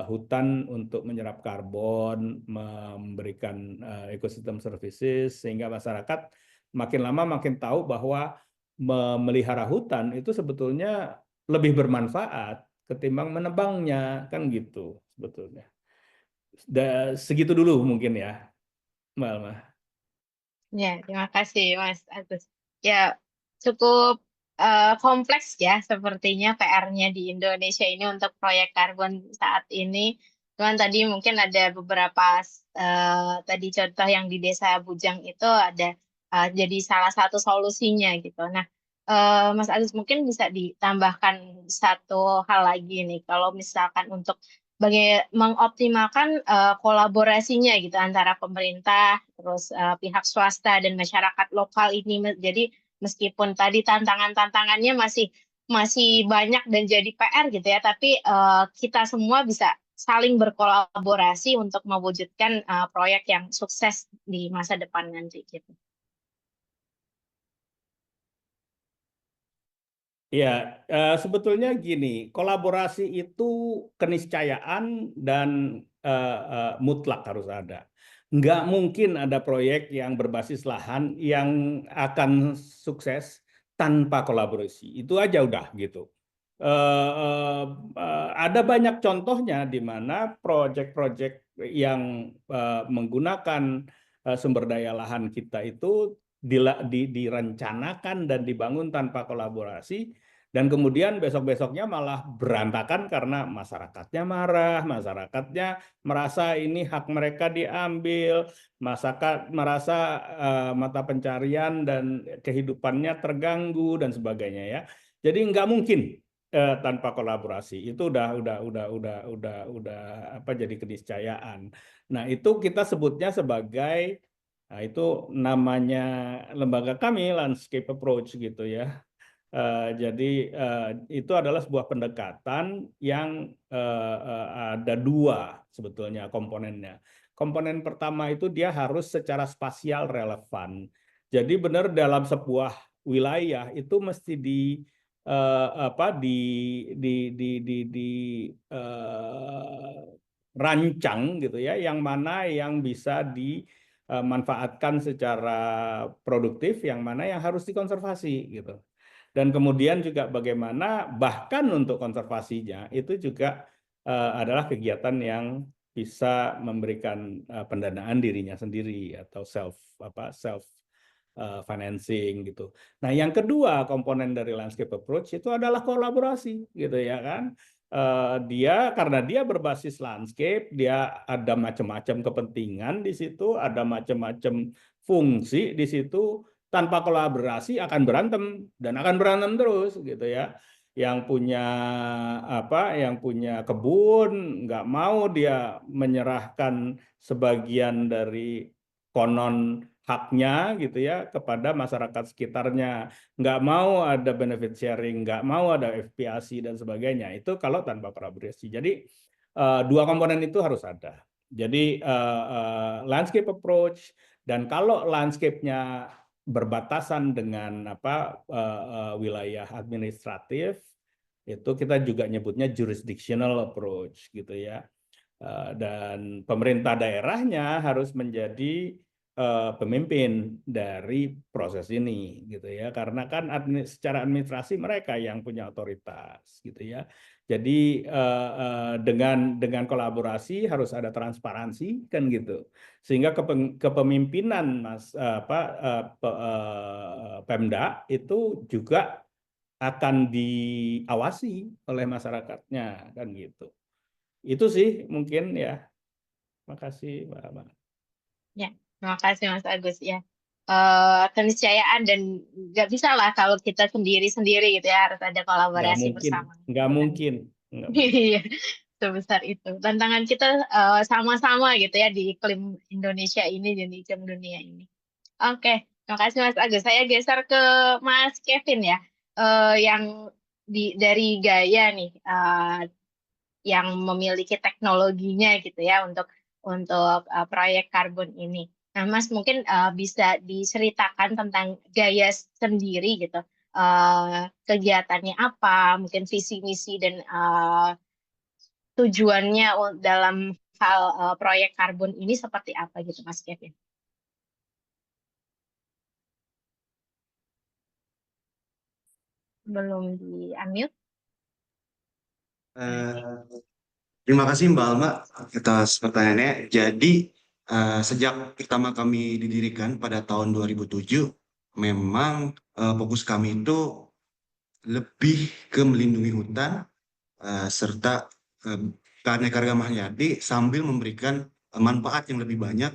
hutan untuk menyerap karbon, memberikan ekosistem services, sehingga masyarakat makin lama makin tahu bahwa memelihara hutan itu sebetulnya lebih bermanfaat ketimbang menebangnya, kan gitu sebetulnya. Segitu dulu mungkin ya, Mbak Alma. Ya, terima kasih Mas Agus. Ya, cukup kompleks ya sepertinya PR-nya di Indonesia ini untuk proyek karbon saat ini. Cuman tadi mungkin ada beberapa tadi contoh yang di Desa Bujang itu ada jadi salah satu solusinya gitu. Nah, Mas Agus mungkin bisa ditambahkan satu hal lagi nih, kalau misalkan untuk mengoptimalkan kolaborasinya gitu antara pemerintah, terus pihak swasta dan masyarakat lokal ini. Jadi meskipun tadi tantangannya masih banyak dan jadi PR gitu ya, tapi kita semua bisa saling berkolaborasi untuk mewujudkan proyek yang sukses di masa depan nanti gitu. Ya, sebetulnya gini, kolaborasi itu keniscayaan dan mutlak harus ada. Nggak mungkin ada proyek yang berbasis lahan yang akan sukses tanpa kolaborasi. Itu aja udah gitu. Ada banyak contohnya di mana proyek-proyek yang menggunakan sumber daya lahan kita itu direncanakan dan dibangun tanpa kolaborasi, dan kemudian besok-besoknya malah berantakan karena masyarakatnya marah, masyarakatnya merasa ini hak mereka diambil, masyarakat merasa mata pencarian dan kehidupannya terganggu dan sebagainya ya. Jadi nggak mungkin tanpa kolaborasi. Itu udah apa, jadi keniscayaan. Nah, itu kita sebutnya sebagai, nah itu namanya lembaga kami landscape approach gitu ya. Jadi itu adalah sebuah pendekatan yang ada dua sebetulnya komponennya. Komponen pertama itu dia harus secara spasial relevan. Jadi benar dalam sebuah wilayah itu mesti rancang gitu ya, yang mana yang bisa dimanfaatkan secara produktif, yang mana yang harus dikonservasi gitu. Dan kemudian juga bagaimana bahkan untuk konservasinya itu juga adalah kegiatan yang bisa memberikan pendanaan dirinya sendiri atau self financing gitu. Nah, yang kedua komponen dari landscape approach itu adalah kolaborasi gitu ya kan. Karena dia berbasis landscape, dia ada macam-macam kepentingan di situ, ada macam-macam fungsi di situ. Tanpa kolaborasi akan berantem dan akan berantem terus gitu ya. Yang punya kebun nggak mau dia menyerahkan sebagian dari konon haknya gitu ya kepada masyarakat sekitarnya, nggak mau ada benefit sharing, nggak mau ada FPAC dan sebagainya. Itu kalau tanpa kolaborasi. Jadi dua komponen itu harus ada. Jadi landscape approach, dan kalau landscape-nya berbatasan dengan wilayah administratif, itu kita juga nyebutnya jurisdictional approach gitu ya. Dan pemerintah daerahnya harus menjadi pemimpin dari proses ini gitu ya, karena kan secara administrasi mereka yang punya otoritas gitu ya. Jadi dengan kolaborasi harus ada transparansi kan gitu, sehingga kepemimpinan Pemda itu juga akan diawasi oleh masyarakatnya kan gitu. Itu sih mungkin ya. Makasih Mbak. Ya, terima kasih Mas Agus ya. Keniscayaan dan nggak bisa lah kalau kita sendiri-sendiri gitu ya, harus ada kolaborasi bersama. Nggak mungkin. Iya, sebesar itu. Tantangan kita sama-sama gitu ya di iklim Indonesia ini dan di iklim dunia ini. Oke, terima kasih Mas Agus. Saya geser ke Mas Kevin ya, yang dari Gaia nih, yang memiliki teknologinya gitu ya untuk proyek karbon ini. Nah, Mas mungkin bisa diceritakan tentang Gaia sendiri gitu, kegiatannya apa, mungkin visi misi dan tujuannya dalam hal proyek karbon ini seperti apa gitu, Mas Kevin? Belum di-unmute. Terima kasih Mbak Alma atas pertanyaannya. Jadi sejak pertama kami didirikan pada tahun 2007, memang fokus kami itu lebih ke melindungi hutan serta karya-karya hayati sambil memberikan manfaat yang lebih banyak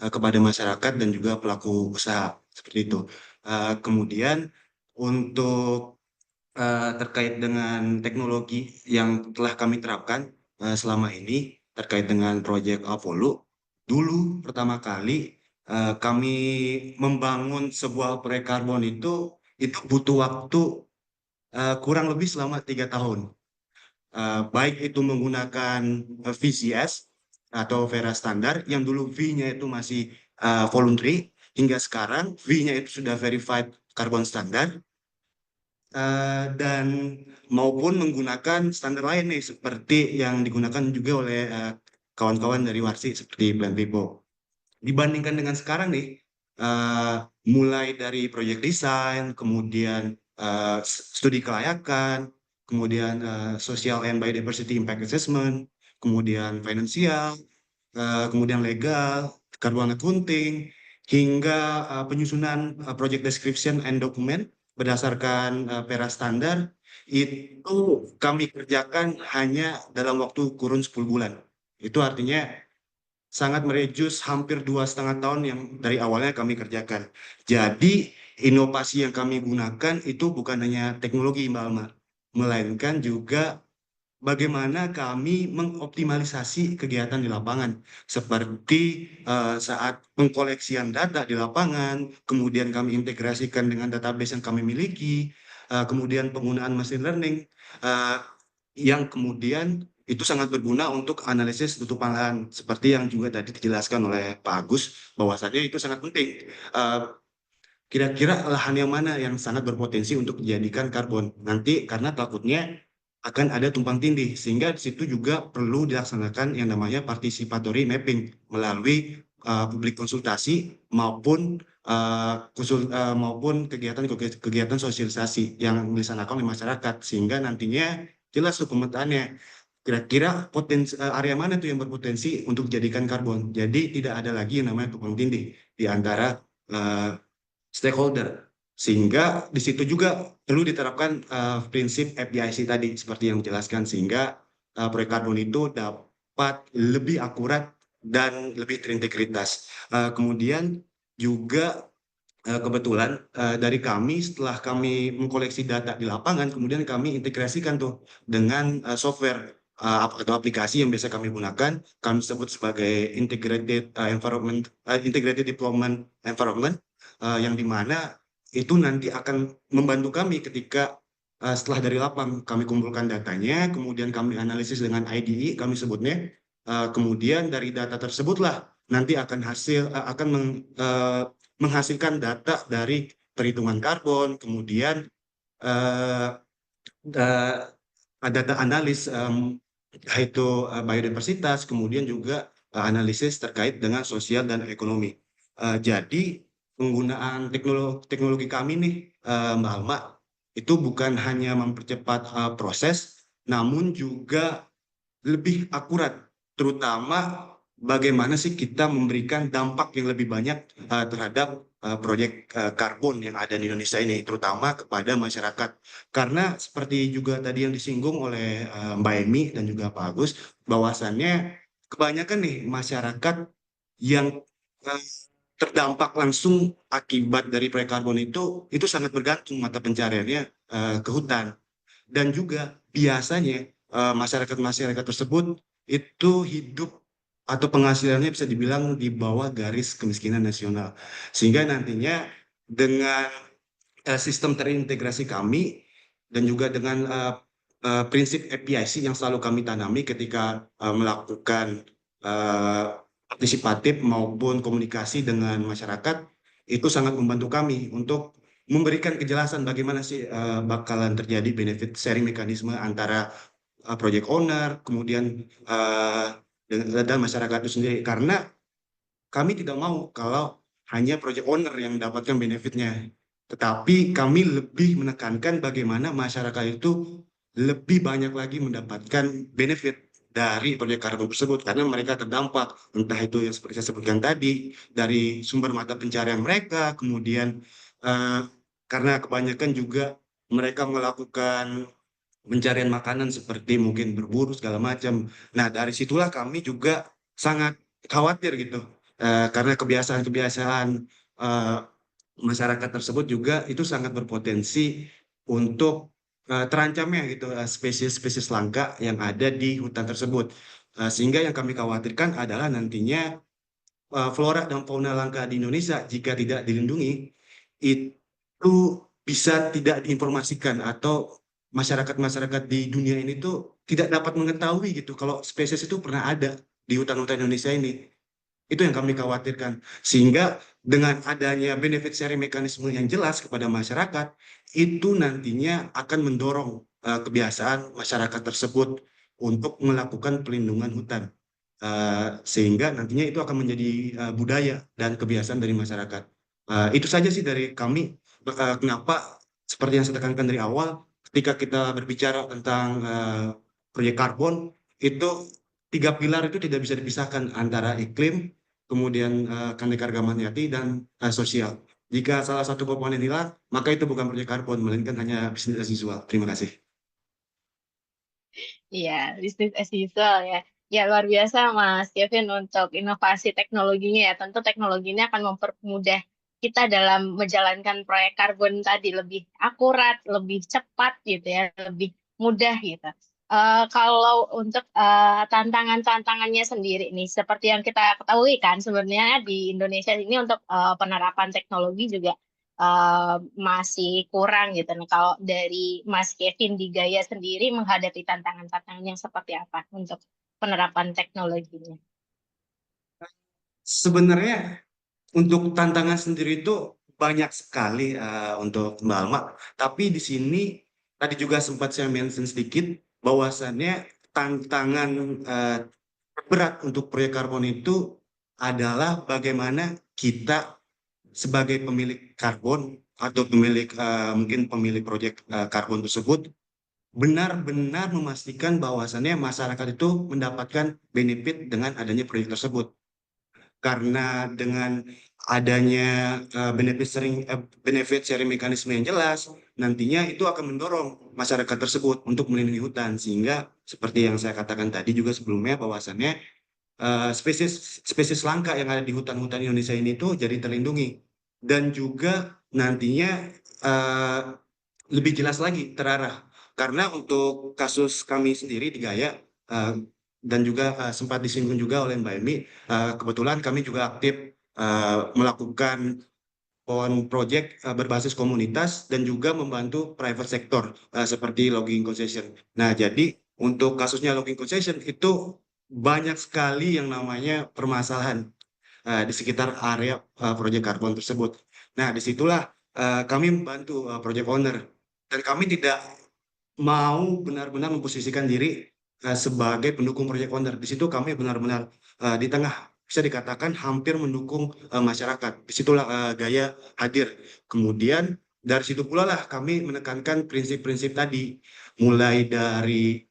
kepada masyarakat dan juga pelaku usaha seperti itu. Kemudian untuk terkait dengan teknologi yang telah kami terapkan selama ini terkait dengan proyek Apollo, dulu pertama kali kami membangun sebuah proyek karbon itu butuh waktu kurang lebih selama 3 tahun. Baik itu menggunakan VCS atau Vera standar, yang dulu V-nya itu masih voluntary, hingga sekarang V-nya itu sudah verified carbon standard, dan maupun menggunakan standar lain nih seperti yang digunakan juga oleh kawan-kawan dari Warsi seperti Plan People. Dibandingkan dengan sekarang nih, mulai dari project design, kemudian studi kelayakan, kemudian social and biodiversity impact assessment, kemudian finansial, kemudian legal, carbon accounting, hingga penyusunan project description and document berdasarkan PERA standar, itu kami kerjakan hanya dalam waktu kurun 10 bulan. Itu artinya sangat mereduce hampir 2,5 tahun yang dari awalnya kami kerjakan. Jadi inovasi yang kami gunakan itu bukan hanya teknologi Mbak Alma, melainkan juga bagaimana kami mengoptimalisasi kegiatan di lapangan, seperti saat pengkoleksian data di lapangan, kemudian kami integrasikan dengan database yang kami miliki, kemudian penggunaan machine learning, yang kemudian itu sangat berguna untuk analisis tutupan lahan, seperti yang juga tadi dijelaskan oleh Pak Agus, bahwasannya itu sangat penting. Kira-kira lahan yang mana yang sangat berpotensi untuk dijadikan karbon nanti, karena takutnya akan ada tumpang tindih, sehingga di situ juga perlu dilaksanakan yang namanya participatory mapping melalui publik konsultasi maupun maupun kegiatan sosialisasi yang dilaksanakan oleh masyarakat, sehingga nantinya jelas tuh pemetaannya. Kira-kira area mana tuh yang berpotensi untuk dijadikan karbon. Jadi tidak ada lagi yang namanya tumpang tindih di antara stakeholder, sehingga di situ juga perlu diterapkan prinsip FDIC tadi seperti yang dijelaskan, sehingga proyek karbon itu dapat lebih akurat dan lebih terintegritas. Kemudian juga kebetulan dari kami, setelah kami mengkoleksi data di lapangan, kemudian kami integrasikan tuh dengan software atau aplikasi yang biasa kami gunakan, kami sebut sebagai integrated deployment environment, yang dimana itu nanti akan membantu kami ketika setelah dari lapang kami kumpulkan datanya, kemudian kami analisis dengan IDE kami sebutnya, kemudian dari data tersebutlah nanti akan menghasilkan data dari perhitungan karbon, kemudian data analis itu biodiversitas, kemudian juga analisis terkait dengan sosial dan ekonomi. Jadi penggunaan teknologi kami nih, Mbak Alma, itu bukan hanya mempercepat proses, namun juga lebih akurat, terutama bagaimana sih kita memberikan dampak yang lebih banyak terhadap proyek karbon yang ada di Indonesia ini, terutama kepada masyarakat. Karena seperti juga tadi yang disinggung oleh Mbak Emi dan juga Pak Agus, bahwasannya kebanyakan nih masyarakat yang terdampak langsung akibat dari proyek karbon itu sangat bergantung mata pencariannya ke hutan. Dan juga biasanya masyarakat tersebut itu hidup atau penghasilannya bisa dibilang di bawah garis kemiskinan nasional. Sehingga nantinya dengan sistem terintegrasi kami dan juga dengan prinsip FPIC yang selalu kami tanami ketika melakukan partisipatif maupun komunikasi dengan masyarakat, itu sangat membantu kami untuk memberikan kejelasan bagaimana sih bakalan terjadi benefit sharing mekanisme antara project owner, kemudian dan masyarakat itu sendiri. Karena kami tidak mau kalau hanya project owner yang mendapatkan benefitnya, tetapi kami lebih menekankan bagaimana masyarakat itu lebih banyak lagi mendapatkan benefit dari proyek karbon tersebut, karena mereka terdampak, entah itu yang seperti saya sebutkan tadi, dari sumber mata pencarian mereka, kemudian karena kebanyakan juga mereka melakukan pencarian makanan seperti mungkin berburu segala macam. Nah, dari situlah kami juga sangat khawatir gitu, karena kebiasaan-kebiasaan masyarakat tersebut juga itu sangat berpotensi untuk terancamnya gitu spesies-spesies langka yang ada di hutan tersebut. Sehingga yang kami khawatirkan adalah nantinya flora dan fauna langka di Indonesia jika tidak dilindungi itu bisa tidak diinformasikan, atau masyarakat-masyarakat di dunia ini tuh tidak dapat mengetahui gitu kalau spesies itu pernah ada di hutan-hutan Indonesia ini. Itu yang kami khawatirkan. Sehingga dengan adanya benefit sharing mekanisme yang jelas kepada masyarakat, itu nantinya akan mendorong kebiasaan masyarakat tersebut untuk melakukan pelindungan hutan. sehingga nantinya itu akan menjadi budaya dan kebiasaan dari masyarakat. Itu saja sih dari kami. Kenapa seperti yang saya tekankan dari awal, ketika kita berbicara tentang proyek karbon, itu 3 pilar itu tidak bisa dipisahkan antara iklim, kemudian keanekaragaman hayati, dan sosial. Jika salah satu komponen hilang, maka itu bukan proyek karbon, melainkan hanya bisnis as usual. Terima kasih. Iya, bisnis as usual ya. Ya, luar biasa Mas Kevin untuk inovasi teknologinya ya. Tentu teknologi ini akan mempermudah kita dalam menjalankan proyek karbon tadi lebih akurat, lebih cepat gitu ya, lebih mudah gitu. Kalau untuk tantangan-tantangannya sendiri nih, seperti yang kita ketahui kan sebenarnya di Indonesia ini untuk penerapan teknologi juga masih kurang gitu. Nah, kalau dari Mas Kevin di Gaya sendiri menghadapi tantangan-tantangan yang seperti apa untuk penerapan teknologinya? Sebenarnya untuk tantangan sendiri itu banyak sekali untuk Mbak Alma. Tapi di sini tadi juga sempat saya mention sedikit bahwasannya tantangan berat untuk proyek karbon itu adalah bagaimana kita sebagai pemilik karbon atau pemilik mungkin pemilik proyek karbon tersebut benar-benar memastikan bahwasannya masyarakat itu mendapatkan benefit dengan adanya proyek tersebut. Karena dengan adanya benefit sharing mekanisme yang jelas, nantinya itu akan mendorong masyarakat tersebut untuk melindungi hutan, sehingga seperti yang saya katakan tadi juga sebelumnya bahwasannya spesies langka yang ada di hutan-hutan Indonesia ini tuh jadi terlindungi, dan juga nantinya lebih jelas lagi terarah. Karena untuk kasus kami sendiri di Gaya dan juga sempat disinggung juga oleh Mbak Emi, kebetulan kami juga aktif melakukan on project berbasis komunitas dan juga membantu private sector seperti logging concession. Nah, jadi untuk kasusnya logging concession itu banyak sekali yang namanya permasalahan di sekitar area proyek karbon tersebut. Nah, disitulah kami membantu project owner, dan kami tidak mau benar-benar memposisikan diri sebagai pendukung proyek owner. Di situ kami benar-benar di tengah, bisa dikatakan hampir mendukung masyarakat. Disitulah Gaya hadir. Kemudian dari situ pula lah kami menekankan prinsip-prinsip tadi, mulai dari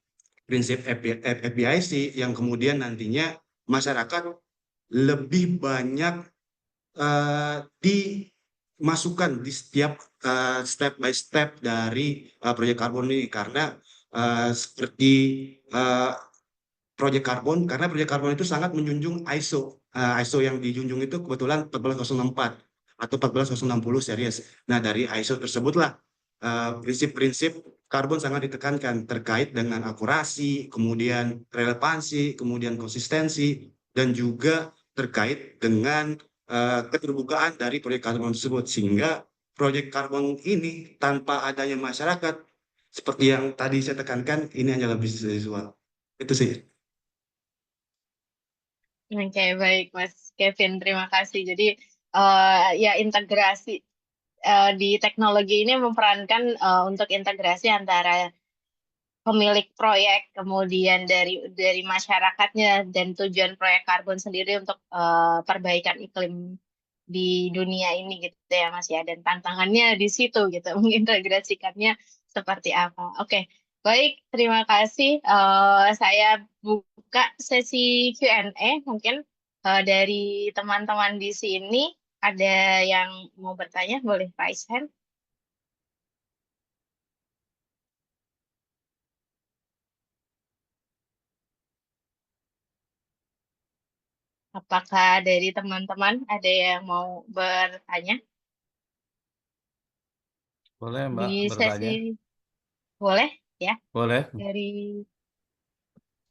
prinsip FPIC yang kemudian nantinya masyarakat lebih banyak dimasukkan di setiap step by step dari proyek karbon ini, karena seperti uh, proyek karbon itu sangat menjunjung ISO. ISO yang dijunjung itu kebetulan 14064 atau 14060 series. Nah, dari ISO tersebutlah prinsip-prinsip karbon sangat ditekankan terkait dengan akurasi, kemudian relevansi, kemudian konsistensi, dan juga terkait dengan keterbukaan dari proyek karbon tersebut, sehingga proyek karbon ini tanpa adanya masyarakat seperti yang tadi saya tekankan, ini hanyalah bisnis as usual. Itu sih. Oke, baik Mas Kevin, terima kasih. Jadi ya integrasi di teknologi ini memperankan untuk integrasi antara pemilik proyek, kemudian dari masyarakatnya, dan tujuan proyek karbon sendiri untuk perbaikan iklim di dunia ini gitu ya Mas ya, dan tantangannya di situ gitu mengintegrasikannya seperti apa. Oke, baik, terima kasih. Saya buka sesi Q&A mungkin dari teman-teman di sini ada yang mau bertanya, boleh raise hand. Apakah dari teman-teman ada yang mau bertanya Boleh Mbak di bertanya? sesi? Boleh ya, Boleh. dari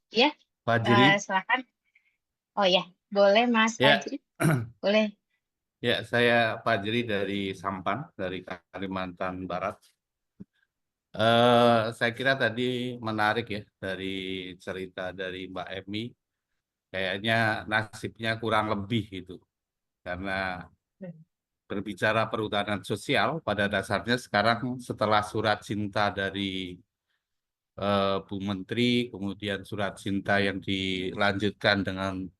ya Fajri? silakan. Oh ya, boleh Mas Ya, Fajri, boleh. ya saya Fajri dari Sampan, dari Kalimantan Barat. Saya kira tadi menarik ya dari cerita dari Mbak Emi. Kayaknya nasibnya kurang lebih gitu. Karena berbicara perhutanan sosial, pada dasarnya sekarang setelah surat cinta dari Bu Menteri, kemudian surat cinta yang dilanjutkan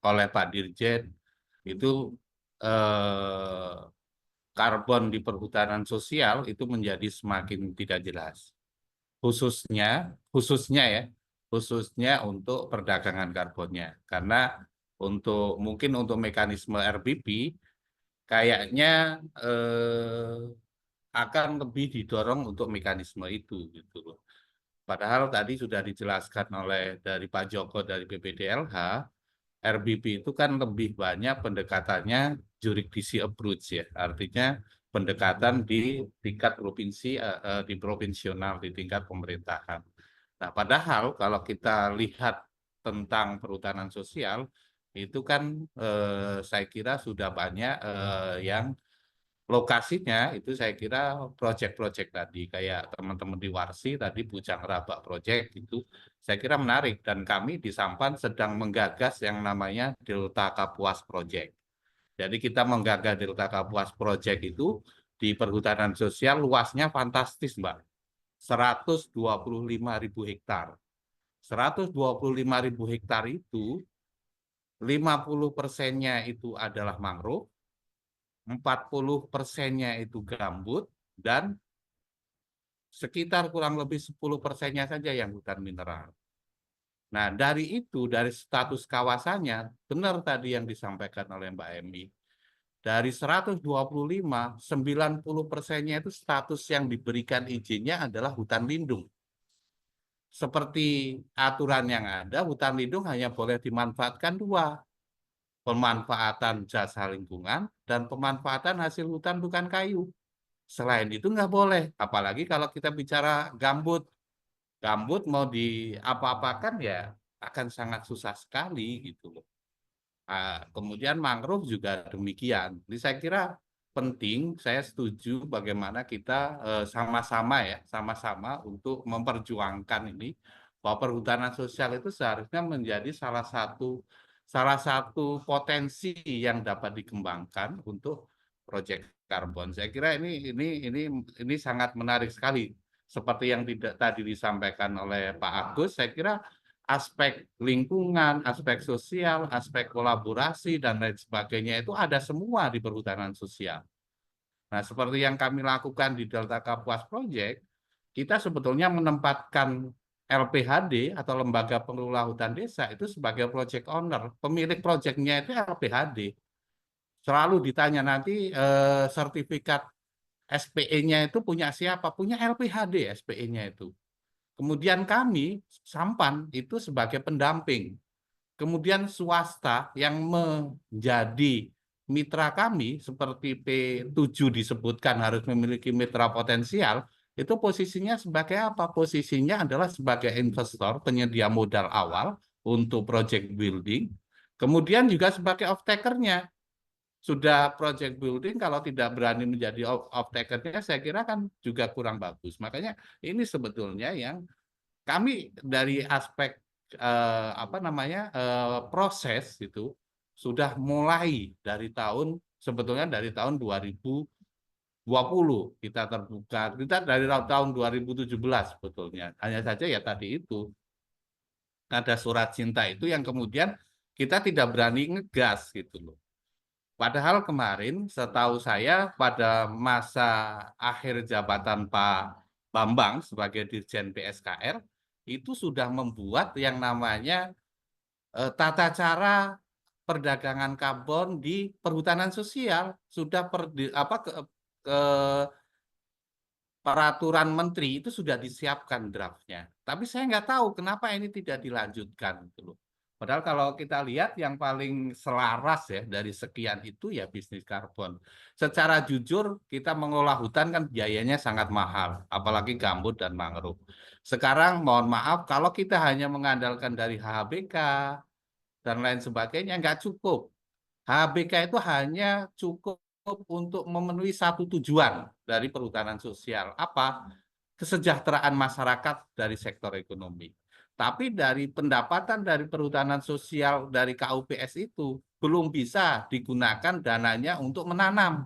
oleh Pak Dirjen, itu karbon di perhutanan sosial itu menjadi semakin tidak jelas. Khususnya untuk perdagangan karbonnya. Karena mungkin untuk mekanisme RBP kayaknya akan lebih didorong untuk mekanisme itu gitu loh. Padahal tadi sudah dijelaskan dari Pak Joko dari BPDLH, RBP itu kan lebih banyak pendekatannya jurisdiksi approach ya, artinya pendekatan di tingkat provinsi, di provinsional, di tingkat pemerintahan. Nah, padahal kalau kita lihat tentang perhutanan sosial, itu kan saya kira sudah banyak yang lokasinya itu saya kira proyek-proyek tadi kayak teman-teman di Warsi tadi Bujang Rabak Project itu saya kira menarik dan kami di Sampan sedang menggagas yang namanya Delta Kapuas Project. Jadi kita menggagas Delta Kapuas Project itu di perhutanan sosial luasnya fantastis Mbak. 125.000 hektar. 125.000 hektar itu 50%-nya itu adalah mangrove, 40%-nya itu gambut, dan sekitar kurang lebih 10%-nya saja yang hutan mineral. Nah, dari status kawasannya, benar tadi yang disampaikan oleh Mbak Emi, dari 125, 90%-nya itu status yang diberikan izinnya adalah hutan lindung. Seperti aturan yang ada, hutan lindung hanya boleh dimanfaatkan dua, pemanfaatan jasa lingkungan dan pemanfaatan hasil hutan bukan kayu. Selain itu nggak boleh, apalagi kalau kita bicara gambut. Gambut mau diapa-apakan ya akan sangat susah sekali gitu loh. Kemudian mangrove juga demikian. Jadi saya kira penting, saya setuju bagaimana kita sama-sama untuk memperjuangkan ini bahwa perhutanan sosial itu seharusnya menjadi salah satu potensi yang dapat dikembangkan untuk proyek karbon. Saya kira ini sangat menarik sekali. Seperti yang tadi disampaikan oleh Pak Agus, saya kira aspek lingkungan, aspek sosial, aspek kolaborasi, dan lain sebagainya itu ada semua di perhutanan sosial. Nah, seperti yang kami lakukan di Delta Kapuas Project, kita sebetulnya menempatkan LPHD atau Lembaga Pengelola Hutan Desa itu sebagai project owner. Pemilik projectnya itu LPHD. Selalu ditanya nanti sertifikat SPE-nya itu punya siapa? Punya LPHD SPE-nya itu. Kemudian kami, Sampan, itu sebagai pendamping. Kemudian swasta yang menjadi mitra kami, seperti P7 disebutkan harus memiliki mitra potensial, itu posisinya sebagai apa? Posisinya adalah sebagai investor, penyedia modal awal untuk project building, kemudian juga sebagai off-taker-nya. Sudah project building, kalau tidak berani menjadi off-taker-nya, saya kira kan juga kurang bagus. Makanya ini sebetulnya yang kami dari aspek proses itu sudah mulai sebetulnya dari tahun 2020 kita terbuka, kita dari tahun 2017 sebetulnya. Hanya saja ya tadi itu ada surat cinta itu yang kemudian kita tidak berani ngegas gitu loh. Padahal kemarin setahu saya pada masa akhir jabatan Pak Bambang sebagai Dirjen PSKR itu sudah membuat yang namanya tata cara perdagangan karbon di perhutanan sosial, sudah peraturan menteri itu sudah disiapkan draftnya. Tapi saya nggak tahu kenapa ini tidak dilanjutkan gitu loh. Padahal kalau kita lihat yang paling selaras ya dari sekian itu ya bisnis karbon. Secara jujur kita mengolah hutan kan biayanya sangat mahal, apalagi gambut dan mangrove. Sekarang mohon maaf kalau kita hanya mengandalkan dari HHBK dan lain sebagainya nggak cukup. HBK itu hanya cukup untuk memenuhi satu tujuan dari perhutanan sosial. Apa? Kesejahteraan masyarakat dari sektor ekonomi. Tapi dari pendapatan dari perhutanan sosial dari KUPS itu belum bisa digunakan dananya untuk menanam.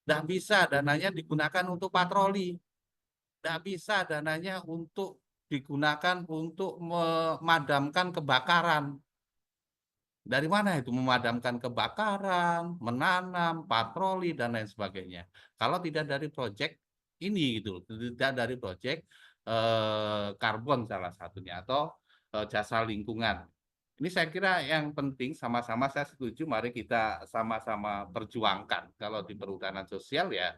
Tidak bisa dananya digunakan untuk patroli. Tidak bisa dananya untuk digunakan untuk memadamkan kebakaran. Dari mana itu memadamkan kebakaran, menanam, patroli, dan lain sebagainya. Kalau tidak dari proyek ini gitu, tidak dari proyek karbon salah satunya atau jasa lingkungan. Ini saya kira yang penting sama-sama saya setuju, mari kita sama-sama perjuangkan. Kalau di perhutanan sosial ya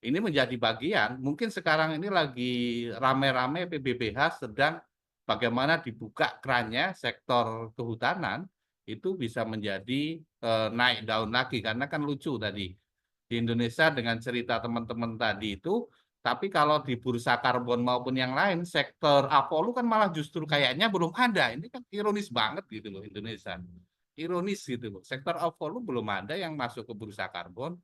ini menjadi bagian, mungkin sekarang ini lagi rame-rame PBBH sedang bagaimana dibuka kerannya sektor kehutanan, itu bisa menjadi naik daun lagi, karena kan lucu tadi. Di Indonesia dengan cerita teman-teman tadi itu, tapi kalau di bursa karbon maupun yang lain, sektor Apollo kan malah justru kayaknya belum ada. Ini kan ironis banget gitu loh Indonesia. Ironis gitu loh. Sektor Apollo belum ada yang masuk ke bursa karbon.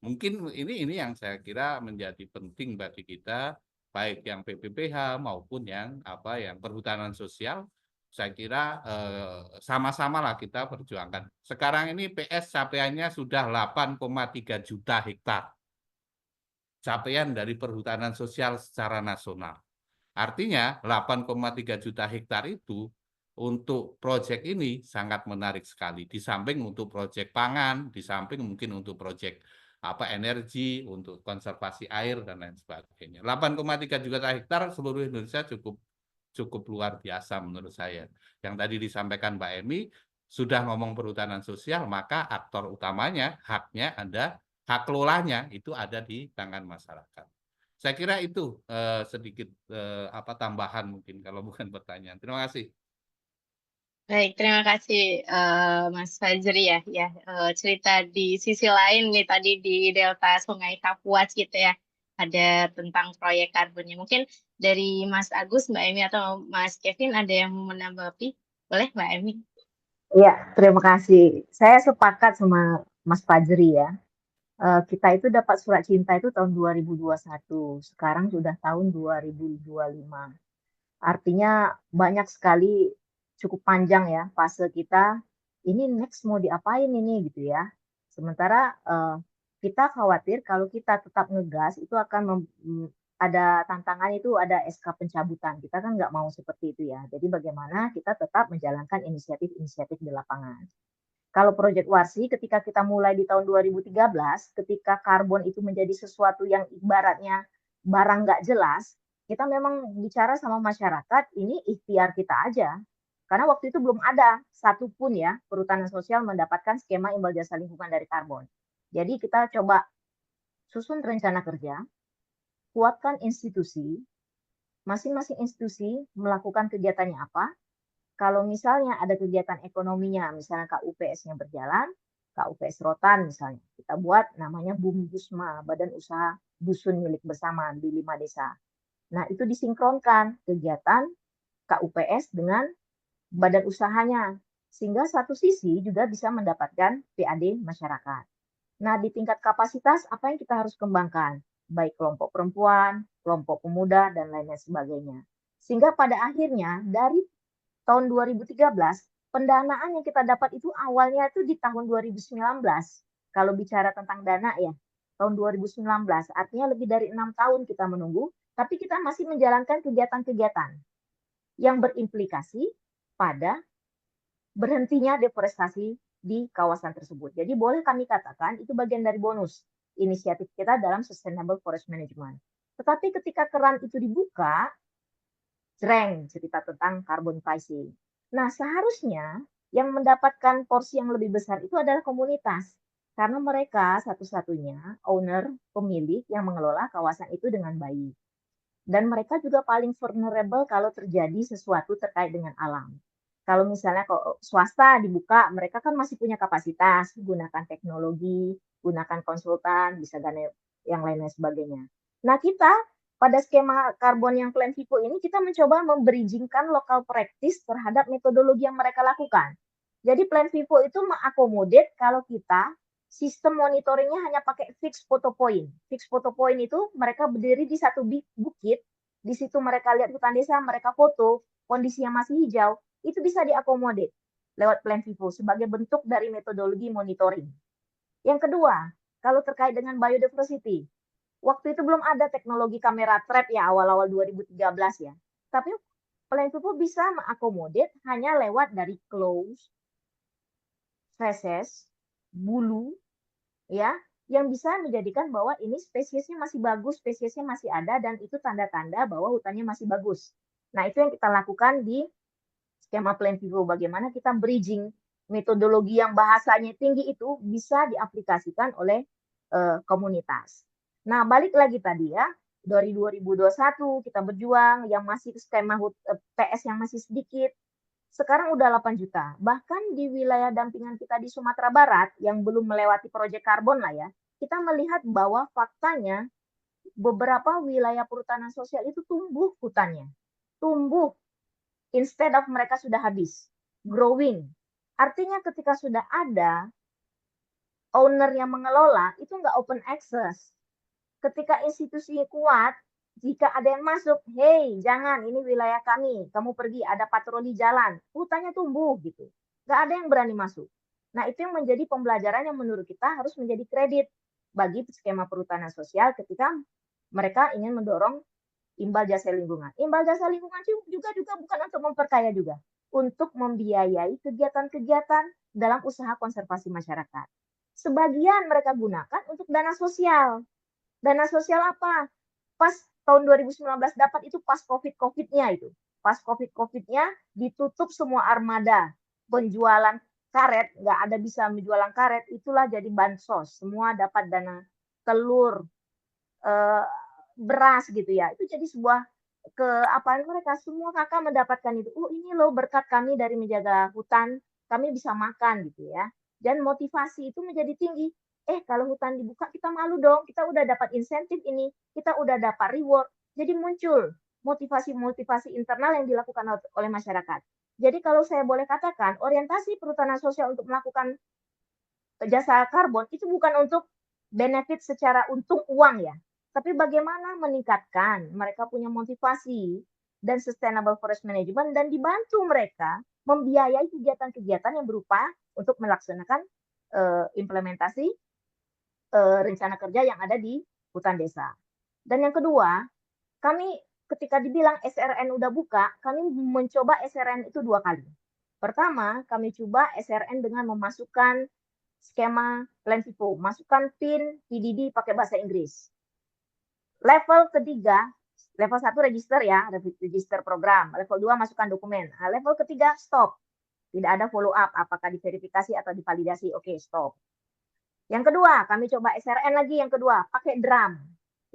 Mungkin ini yang saya kira menjadi penting bagi kita, baik yang PPPH maupun yang perhutanan sosial. Saya kira sama-sama lah kita perjuangkan. Sekarang ini PS capaiannya sudah 8,3 juta hektar. Capaian dari perhutanan sosial secara nasional. Artinya 8,3 juta hektar itu untuk proyek ini sangat menarik sekali. Di samping untuk proyek pangan, di samping mungkin untuk proyek energi, untuk konservasi air dan lain sebagainya. 8,3 juta hektar seluruh Indonesia cukup luar biasa menurut saya. Yang tadi disampaikan Mbak Emi, sudah ngomong perhutanan sosial, maka aktor utamanya, haknya ada, hak kelolanya itu ada di tangan masyarakat. Saya kira itu sedikit tambahan mungkin kalau bukan pertanyaan. Terima kasih. Baik, terima kasih Mas Fajri ya. Cerita di sisi lain nih tadi di Delta Sungai Kapuas gitu ya. Ada tentang proyek karbonnya. Mungkin dari Mas Agus, Mbak Emi atau Mas Kevin ada yang mau menanggapi? Boleh Mbak Emi? Iya, terima kasih. Saya sepakat sama Mas Fajri ya. Kita itu dapat surat cinta itu tahun 2021. Sekarang sudah tahun 2025. Artinya banyak sekali, cukup panjang ya fase kita. Ini next mau diapain ini gitu ya. Sementara kita khawatir kalau kita tetap ngegas itu akan ada tantangan, itu ada SK pencabutan. Kita kan nggak mau seperti itu ya. Jadi bagaimana kita tetap menjalankan inisiatif-inisiatif di lapangan. Kalau proyek Warsi ketika kita mulai di tahun 2013, ketika karbon itu menjadi sesuatu yang ibaratnya barang nggak jelas, kita memang bicara sama masyarakat, ini ikhtiar kita aja. Karena waktu itu belum ada satupun ya perhutanan sosial mendapatkan skema imbal jasa lingkungan dari karbon. Jadi kita coba susun rencana kerja, kuatkan institusi, masing-masing institusi melakukan kegiatannya apa. Kalau misalnya ada kegiatan ekonominya, misalnya KUPS-nya berjalan, KUPS Rotan misalnya, kita buat namanya Bumi Busma, Badan Usaha Dusun Milik Bersama di 5 desa. Nah, itu disinkronkan kegiatan KUPS dengan badan usahanya, sehingga satu sisi juga bisa mendapatkan PAD masyarakat. Nah, di tingkat kapasitas, apa yang kita harus kembangkan? Baik kelompok perempuan, kelompok pemuda, dan lain-lain sebagainya. Sehingga pada akhirnya, dari tahun 2013, pendanaan yang kita dapat itu awalnya itu di tahun 2019. Kalau bicara tentang dana ya, tahun 2019. Artinya lebih dari 6 tahun kita menunggu, tapi kita masih menjalankan kegiatan-kegiatan yang berimplikasi pada berhentinya deforestasi di kawasan tersebut. Jadi boleh kami katakan itu bagian dari bonus inisiatif kita dalam Sustainable Forest Management. Tetapi ketika keran itu dibuka, jreng cerita tentang carbon pricing. Nah, seharusnya yang mendapatkan porsi yang lebih besar itu adalah komunitas. Karena mereka satu-satunya owner, pemilik yang mengelola kawasan itu dengan baik. Dan mereka juga paling vulnerable kalau terjadi sesuatu terkait dengan alam. Kalau misalnya kalau swasta dibuka, mereka kan masih punya kapasitas, gunakan teknologi, gunakan konsultan, bisa dan yang lain-lain sebagainya. Nah, kita pada skema karbon yang Plan Vivo ini kita mencoba membridgingkan local practice terhadap metodologi yang mereka lakukan. Jadi Plan Vivo itu mengakomodir kalau kita sistem monitoringnya hanya pakai fixed photo point. Fixed photo point itu mereka berdiri di satu bukit, di situ mereka lihat hutan desa, mereka foto, kondisinya masih hijau, itu bisa diakomodir lewat Plan Vivo sebagai bentuk dari metodologi monitoring. Yang kedua, kalau terkait dengan biodiversity, waktu itu belum ada teknologi kamera trap ya awal-awal 2013 ya. Tapi Plan Vivo bisa mengakomodir hanya lewat dari clause, feses, bulu, ya, yang bisa menjadikan bahwa ini spesiesnya masih bagus, spesiesnya masih ada, dan itu tanda-tanda bahwa hutannya masih bagus. Nah, itu yang kita lakukan di skema Plan Vivo. Bagaimana kita bridging metodologi yang bahasanya tinggi itu bisa diaplikasikan oleh komunitas. Nah, balik lagi tadi ya, dari 2021 kita berjuang, yang masih skema PS yang masih sedikit, sekarang udah 8 juta. Bahkan di wilayah dampingan kita di Sumatera Barat yang belum melewati proyek karbon lah ya, kita melihat bahwa faktanya beberapa wilayah perhutanan sosial itu tumbuh hutannya. Tumbuh. Instead of mereka sudah habis. Growing. Artinya ketika sudah ada owner yang mengelola, itu nggak open access. Ketika institusi kuat, jika ada yang masuk, hey, jangan, ini wilayah kami, kamu pergi, ada patroli jalan, hutannya tumbuh gitu. Nggak ada yang berani masuk. Nah, itu yang menjadi pembelajaran yang menurut kita harus menjadi kredit bagi skema perhutanan sosial ketika mereka ingin mendorong imbal jasa lingkungan. Imbal jasa lingkungan juga bukan untuk memperkaya juga, untuk membiayai kegiatan-kegiatan dalam usaha konservasi masyarakat. Sebagian mereka gunakan untuk dana sosial. Dana sosial apa? Pas tahun 2019 dapat itu pas COVID-nya itu. Pas COVID-nya ditutup semua armada penjualan karet, nggak ada bisa menjualan karet, itulah jadi bansos. Semua dapat dana telur, beras gitu ya. Itu jadi sebuah mereka semua kakak mendapatkan itu. Oh, ini loh berkat kami dari menjaga hutan, kami bisa makan gitu ya. Dan motivasi itu menjadi tinggi. Kalau hutan dibuka kita malu dong, kita udah dapat insentif ini, kita udah dapat reward. Jadi muncul motivasi-motivasi internal yang dilakukan oleh masyarakat. Jadi kalau saya boleh katakan, orientasi perhutanan sosial untuk melakukan jasa karbon itu bukan untuk benefit secara untung uang ya, tapi bagaimana meningkatkan mereka punya motivasi dan sustainable forest management, dan dibantu mereka membiayai kegiatan-kegiatan yang berupa untuk melaksanakan implementasi rencana kerja yang ada di hutan desa. Dan yang kedua, kami ketika dibilang SRN udah buka, kami mencoba SRN itu 2 kali. Pertama, kami coba SRN dengan memasukkan skema Plan Vivo, masukkan PIN, PDD pakai bahasa Inggris. Level ketiga, level 1 register ya, register program. Level 2 masukkan dokumen. Nah, level ketiga stop. Tidak ada follow up, apakah diverifikasi atau divalidasi. Oke, stop. Yang kedua, kami coba SRN lagi yang kedua, pakai drum.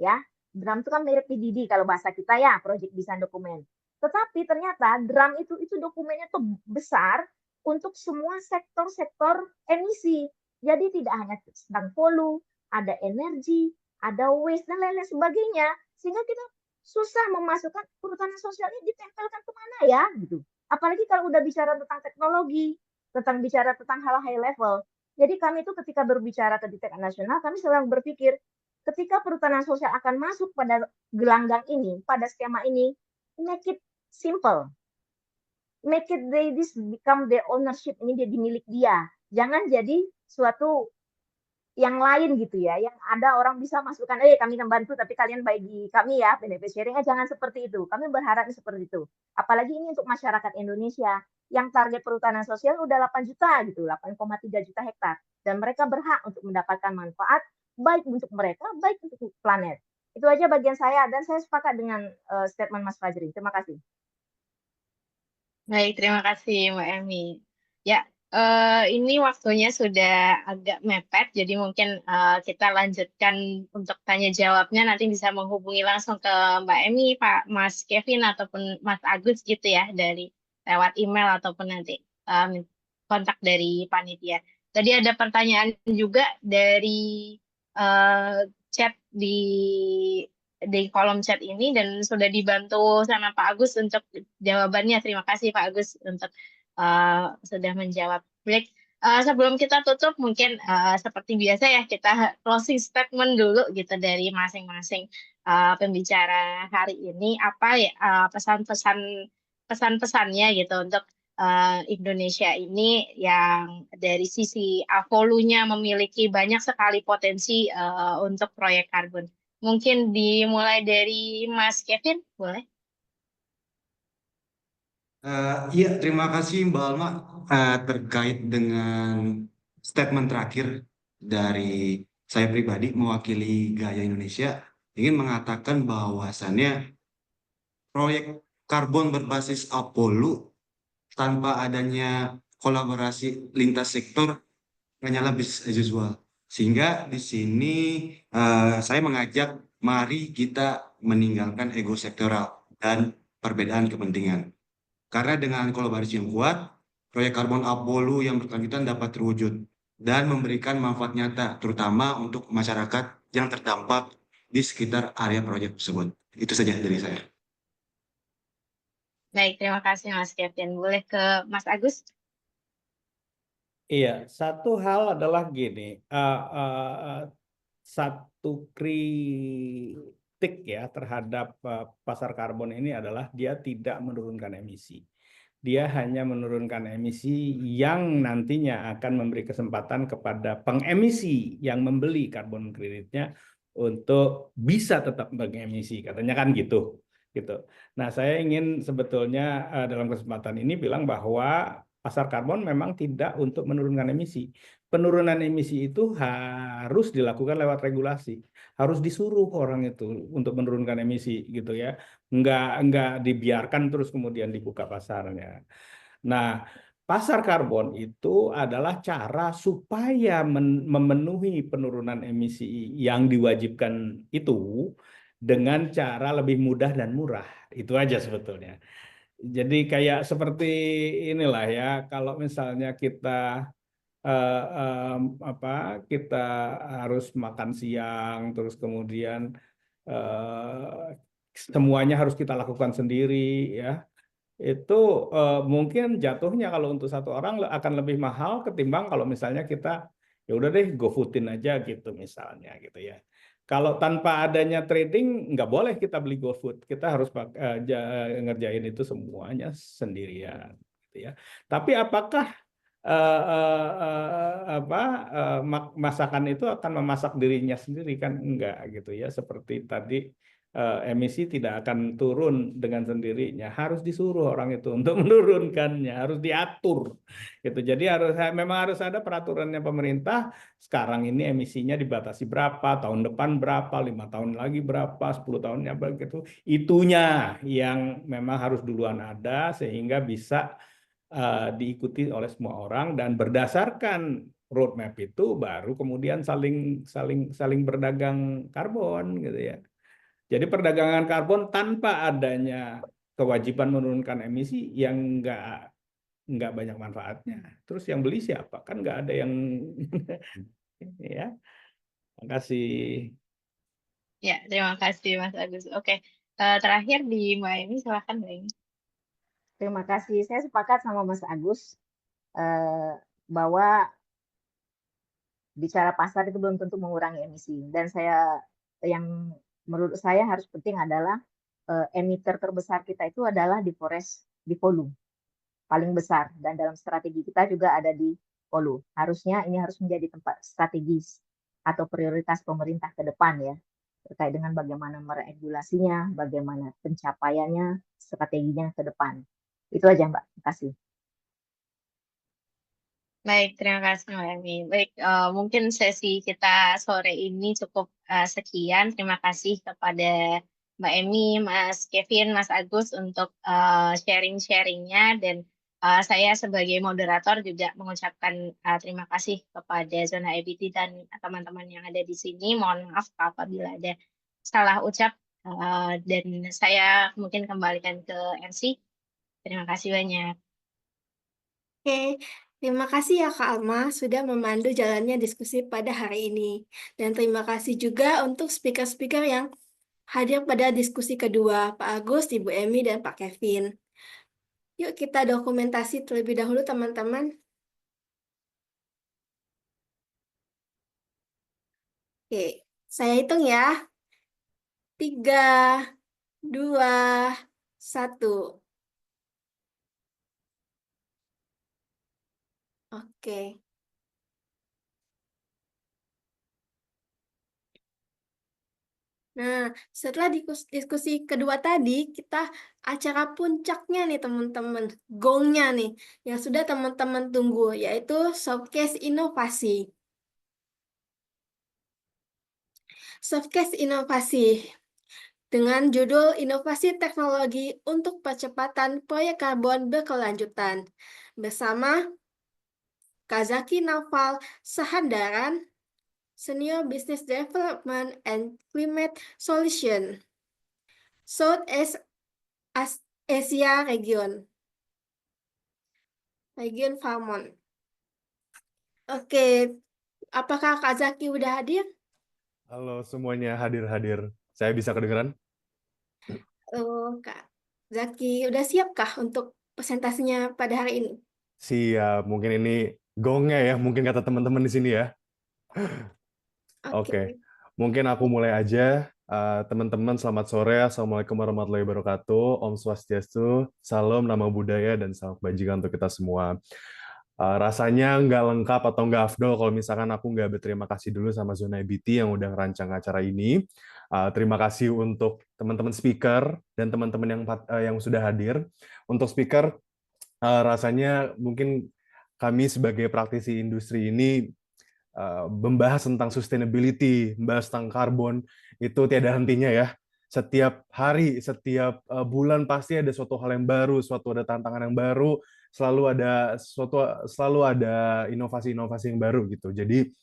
Ya, drum itu kan mirip PDD kalau bahasa kita ya, Project Design Dokumen. Tetapi ternyata drum itu dokumennya tuh besar untuk semua sektor-sektor emisi. Jadi tidak hanya tentang volume, ada energi, ada waste, dan lain-lain sebagainya. Sehingga kita susah memasukkan perhutanan sosial ini ditempelkan kemana ya, gitu. Apalagi kalau udah bicara tentang teknologi, bicara tentang hal high level. Jadi kami itu ketika berbicara ke tingkat nasional, kami selalu berpikir, ketika perhutanan sosial akan masuk pada gelanggang ini, pada skema ini, make it simple. Make it this become their ownership, ini jadi milik dia. Jangan jadi suatu yang lain gitu ya, yang ada orang bisa masukkan, kami membantu tapi kalian bagi kami ya, benefit sharing, jangan seperti itu. Kami berharap seperti itu. Apalagi ini untuk masyarakat Indonesia yang target perhutanan sosial udah 8 juta gitu, 8,3 juta hektar. Dan mereka berhak untuk mendapatkan manfaat baik untuk mereka, baik untuk planet. Itu aja bagian saya, dan saya sepakat dengan statement Mas Fajri. Terima kasih. Baik, terima kasih Mbak Emi. Ya, ini waktunya sudah agak mepet, jadi mungkin kita lanjutkan untuk tanya jawabnya, nanti bisa menghubungi langsung ke Mbak Emi, Pak Mas Kevin, ataupun Mas Agus gitu ya, dari lewat email ataupun nanti kontak dari panitia. Tadi ada pertanyaan juga dari chat di kolom chat ini, dan sudah dibantu sama Pak Agus untuk jawabannya. Terima kasih Pak Agus untuk sudah menjawab. Baik, sebelum kita tutup mungkin seperti biasa ya, kita closing statement dulu gitu dari masing-masing pembicara hari ini, apa ya pesan-pesannya gitu untuk Indonesia ini yang dari sisi volunya memiliki banyak sekali potensi untuk proyek karbon. Mungkin dimulai dari Mas Kevin, boleh? Iya, terima kasih Mbak Alma. Terkait dengan statement terakhir dari saya pribadi mewakili Gaya Indonesia, ingin mengatakan bahwasannya proyek karbon berbasis Apollo tanpa adanya kolaborasi lintas sektor hanyalah business as usual. Sehingga di sini saya mengajak mari kita meninggalkan ego sektoral dan perbedaan kepentingan. Karena dengan kolaborasi yang kuat, proyek karbon Apollo yang berkelanjutan dapat terwujud dan memberikan manfaat nyata, terutama untuk masyarakat yang terdampak di sekitar area proyek tersebut. Itu saja dari saya. Baik, terima kasih Mas Kevin. Boleh ke Mas Agus? Iya, satu hal adalah gini, satu kritik ya terhadap pasar karbon ini adalah dia tidak menurunkan emisi. Dia hanya menurunkan emisi yang nantinya akan memberi kesempatan kepada pengemisi yang membeli karbon kreditnya untuk bisa tetap mengemisi, katanya kan gitu. Gitu. Nah, saya ingin sebetulnya dalam kesempatan ini bilang bahwa pasar karbon memang tidak untuk menurunkan emisi. Penurunan emisi itu harus dilakukan lewat regulasi, harus disuruh orang itu untuk menurunkan emisi gitu ya, nggak dibiarkan terus kemudian dibuka pasarnya. Nah, pasar karbon itu adalah cara supaya memenuhi penurunan emisi yang diwajibkan itu dengan cara lebih mudah dan murah. Itu aja sebetulnya. Jadi kayak seperti inilah ya, kalau misalnya kita eh, apa kita harus makan siang, terus kemudian semuanya harus kita lakukan sendiri ya. Itu mungkin jatuhnya kalau untuk satu orang akan lebih mahal ketimbang kalau misalnya kita ya udah deh GoFoodin aja gitu misalnya gitu ya. Kalau tanpa adanya trading nggak boleh kita beli GoFood, kita harus ngerjain itu semuanya sendirian gitu ya. Tapi apakah apa masakan itu akan memasak dirinya sendiri kan enggak gitu ya, seperti tadi emisi tidak akan turun dengan sendirinya, harus disuruh orang itu untuk menurunkannya, harus diatur gitu. Jadi memang harus ada peraturannya pemerintah. Sekarang ini emisinya dibatasi berapa, tahun depan berapa, 5 tahun lagi berapa, 10 tahunnya begitu, itunya yang memang harus duluan ada sehingga bisa diikuti oleh semua orang, dan berdasarkan roadmap itu baru kemudian saling saling saling berdagang karbon gitu ya. Jadi perdagangan karbon tanpa adanya kewajiban menurunkan emisi yang nggak banyak manfaatnya. Terus yang beli siapa? Kan nggak ada yang ya. Makasih. Ya, terima kasih Mas Agus. Oke, terakhir di Mbak Emi, silakan Mbak Emi. Terima kasih. Saya sepakat sama Mas Agus bahwa bicara pasar itu belum tentu mengurangi emisi. Dan yang menurut saya harus penting adalah emiter terbesar kita itu adalah di forest, di volume paling besar, dan dalam strategi kita juga ada di Hulu. Harusnya ini harus menjadi tempat strategis atau prioritas pemerintah ke depan ya, terkait dengan bagaimana meregulasinya, bagaimana pencapaiannya, strateginya ke depan. Itu aja Mbak, terima kasih. Baik, terima kasih Mbak Emi. Baik, mungkin sesi kita sore ini cukup sekian. Terima kasih kepada Mbak Emi, Mas Kevin, Mas Agus untuk sharing-sharingnya, dan saya sebagai moderator juga mengucapkan terima kasih kepada Zona EBT dan teman-teman yang ada di sini. Mohon maaf apabila ada salah ucap, dan saya mungkin kembalikan ke MC. Terima kasih banyak. Oke, terima kasih ya Kak Alma sudah memandu jalannya diskusi pada hari ini. Dan terima kasih juga untuk speaker-speaker yang hadir pada diskusi kedua, Pak Agus, Ibu Emi, dan Pak Kevin. Yuk kita dokumentasi terlebih dahulu teman-teman. Oke, saya hitung ya. 3, 2, 1. Oke. Nah, setelah diskusi kedua tadi, kita acara puncaknya nih teman-teman, gongnya nih, yang sudah teman-teman tunggu, yaitu showcase inovasi. Showcase inovasi dengan judul Inovasi Teknologi untuk Percepatan Proyek Karbon Berkelanjutan bersama Kazaki Naval Sahandaran, Senior Business Development and Climate Solution, Southeast Asia Region Farmon. Oke, apakah Kak Zaki udah hadir? Halo semuanya, hadir-hadir. Saya bisa kedengeran? Kak Zaki udah siapkah untuk presentasinya pada hari ini? Siap, mungkin ini gongnya ya, mungkin kata teman-teman di sini ya. Oke. Oke, mungkin aku mulai aja. Teman-teman, selamat sore. Assalamualaikum warahmatullahi wabarakatuh. Om Swastiastu, salam, nama budaya, dan salam kebajikan untuk kita semua. Rasanya nggak lengkap atau nggak afdol kalau misalkan aku nggak berterima kasih dulu sama Zona IBT yang udah ngerancang acara ini. Terima kasih untuk teman-teman speaker dan teman-teman yang sudah hadir. Untuk speaker, rasanya mungkin kami sebagai praktisi industri ini membahas tentang sustainability, membahas tentang karbon, itu tiada hentinya ya. Setiap hari, setiap bulan pasti ada suatu hal yang baru, suatu ada tantangan yang baru, selalu ada inovasi-inovasi yang baru gitu. Jadi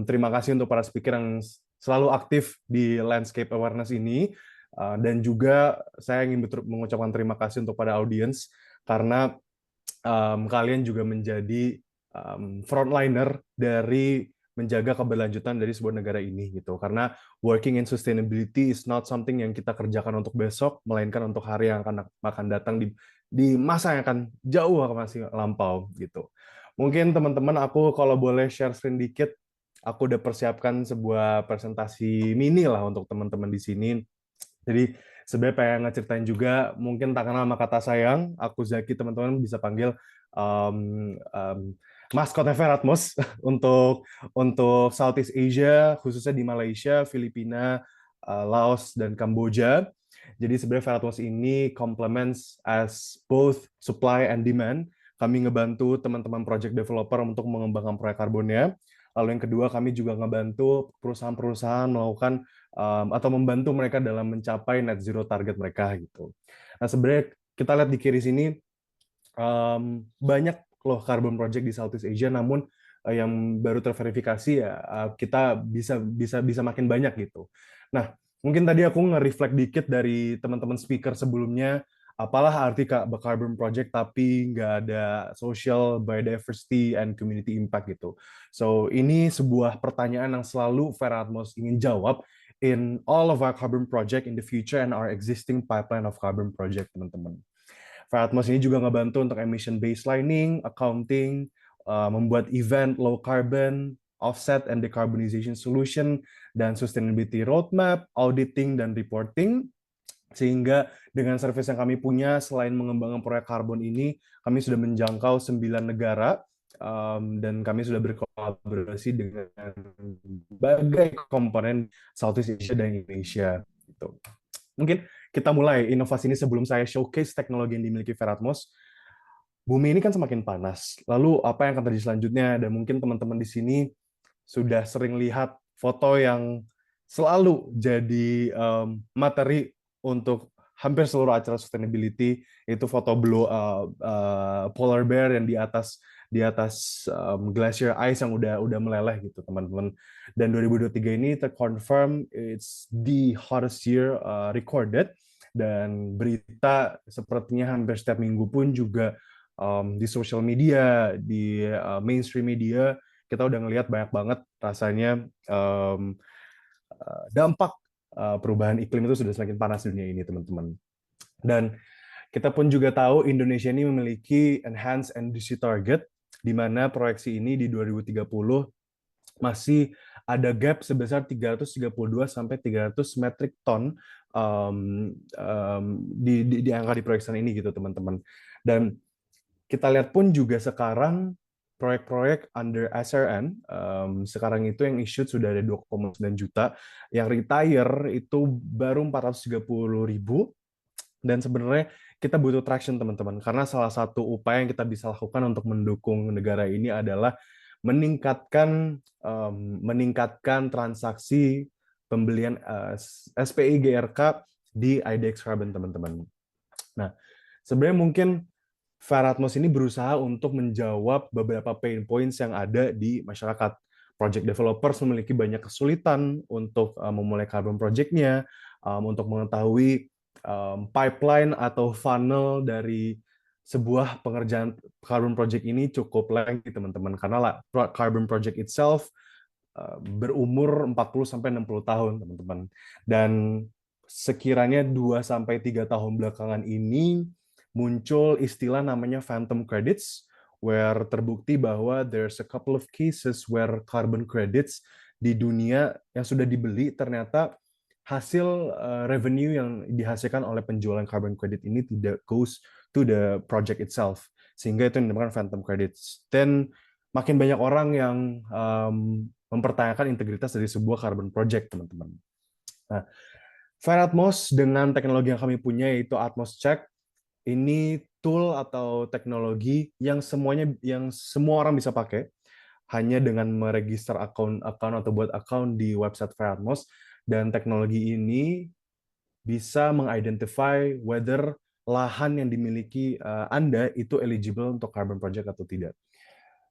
terima kasih untuk para speaker yang selalu aktif di landscape awareness ini. Dan juga saya ingin mengucapkan terima kasih untuk pada audiens karena kalian juga menjadi frontliner dari menjaga keberlanjutan dari sebuah negara ini gitu. Karena working in sustainability is not something yang kita kerjakan untuk besok, melainkan untuk hari yang akan datang di masa yang akan jauh masih lampau gitu. Mungkin teman-teman aku kalau boleh share screen dikit, aku udah persiapkan sebuah presentasi mini lah untuk teman-teman di sini. Jadi sebenarnya pengen ngeceritain juga, mungkin tak kenal sama kata sayang, aku Zaki, teman-teman bisa panggil maskotnya Veratmos untuk Southeast Asia, khususnya di Malaysia, Filipina, Laos, dan Kamboja. Jadi sebenarnya Veratmos ini complements as both supply and demand. Kami ngebantu teman-teman project developer untuk mengembangkan proyek karbonnya. Lalu yang kedua, kami juga ngebantu perusahaan-perusahaan melakukan atau membantu mereka dalam mencapai net zero target mereka gitu. Nah sebenarnya kita lihat di kiri sini banyak loh carbon project di Southeast Asia, namun yang baru terverifikasi ya kita bisa makin banyak gitu. Nah mungkin tadi aku nge-reflect dikit dari teman-teman speaker sebelumnya, apalah arti carbon project tapi nggak ada social biodiversity and community impact gitu. So ini sebuah pertanyaan yang selalu Veratmos ingin jawab in all of our carbon project in the future and our existing pipeline of carbon project, teman-teman. Veratmos ini juga ngebantu untuk emission baselining, accounting, membuat event low carbon, offset and decarbonization solution, dan sustainability roadmap, auditing, dan reporting. Sehingga dengan service yang kami punya, selain mengembangkan proyek karbon ini, kami sudah menjangkau 9 negara, dan kami sudah berkolaborasi dengan berbagai komponen Southeast Asia dan Indonesia. Gitu. Mungkin kita mulai inovasi ini sebelum saya showcase teknologi yang dimiliki Veratmos. Bumi ini kan semakin panas. Lalu apa yang akan terjadi selanjutnya? Dan mungkin teman-teman di sini sudah sering lihat foto yang selalu jadi materi untuk hampir seluruh acara sustainability, itu foto polar bear yang di atas glacier ice yang udah meleleh gitu, teman-teman. Dan 2023 ini terconfirm it's the hottest year recorded, dan berita sepertinya hampir setiap minggu pun juga di social media, di mainstream media, kita udah ngelihat banyak banget rasanya dampak perubahan iklim itu sudah semakin panas dunia ini, teman-teman. Dan kita pun juga tahu Indonesia ini memiliki enhanced industry target, di mana proyeksi ini di 2030 masih ada gap sebesar 332 sampai 300 metric ton di angka di proyeksi ini gitu, teman-teman. Dan kita lihat pun juga sekarang proyek-proyek under SRN, sekarang itu yang issued sudah ada 2,9 juta, yang retire itu baru 430.000, dan sebenarnya kita butuh traction teman-teman, karena salah satu upaya yang kita bisa lakukan untuk mendukung negara ini adalah meningkatkan transaksi pembelian SPI GRK di IDX Carbon, teman-teman. Nah, sebenarnya mungkin Veratmos ini berusaha untuk menjawab beberapa pain points yang ada di masyarakat. Project developers memiliki banyak kesulitan untuk memulai carbon project-nya, untuk mengetahui pipeline atau funnel dari sebuah pengerjaan carbon project ini cukup lengthy, teman-teman, karena carbon project itself berumur 40-60 tahun, teman-teman. Dan sekiranya 2-3 tahun belakangan ini muncul istilah namanya phantom credits, where terbukti bahwa there's a couple of cases where carbon credits di dunia yang sudah dibeli ternyata hasil revenue yang dihasilkan oleh penjualan carbon credit ini tidak goes to the project itself, sehingga itu yang dinamakan phantom credits. Dan makin banyak orang yang mempertanyakan integritas dari sebuah carbon project, teman-teman. Nah, Veratmos dengan teknologi yang kami punya yaitu Atmos Check, ini tool atau teknologi yang semua orang bisa pakai hanya dengan meregister akun atau buat akun di website Veratmos, dan teknologi ini bisa mengidentify whether lahan yang dimiliki Anda itu eligible untuk carbon project atau tidak.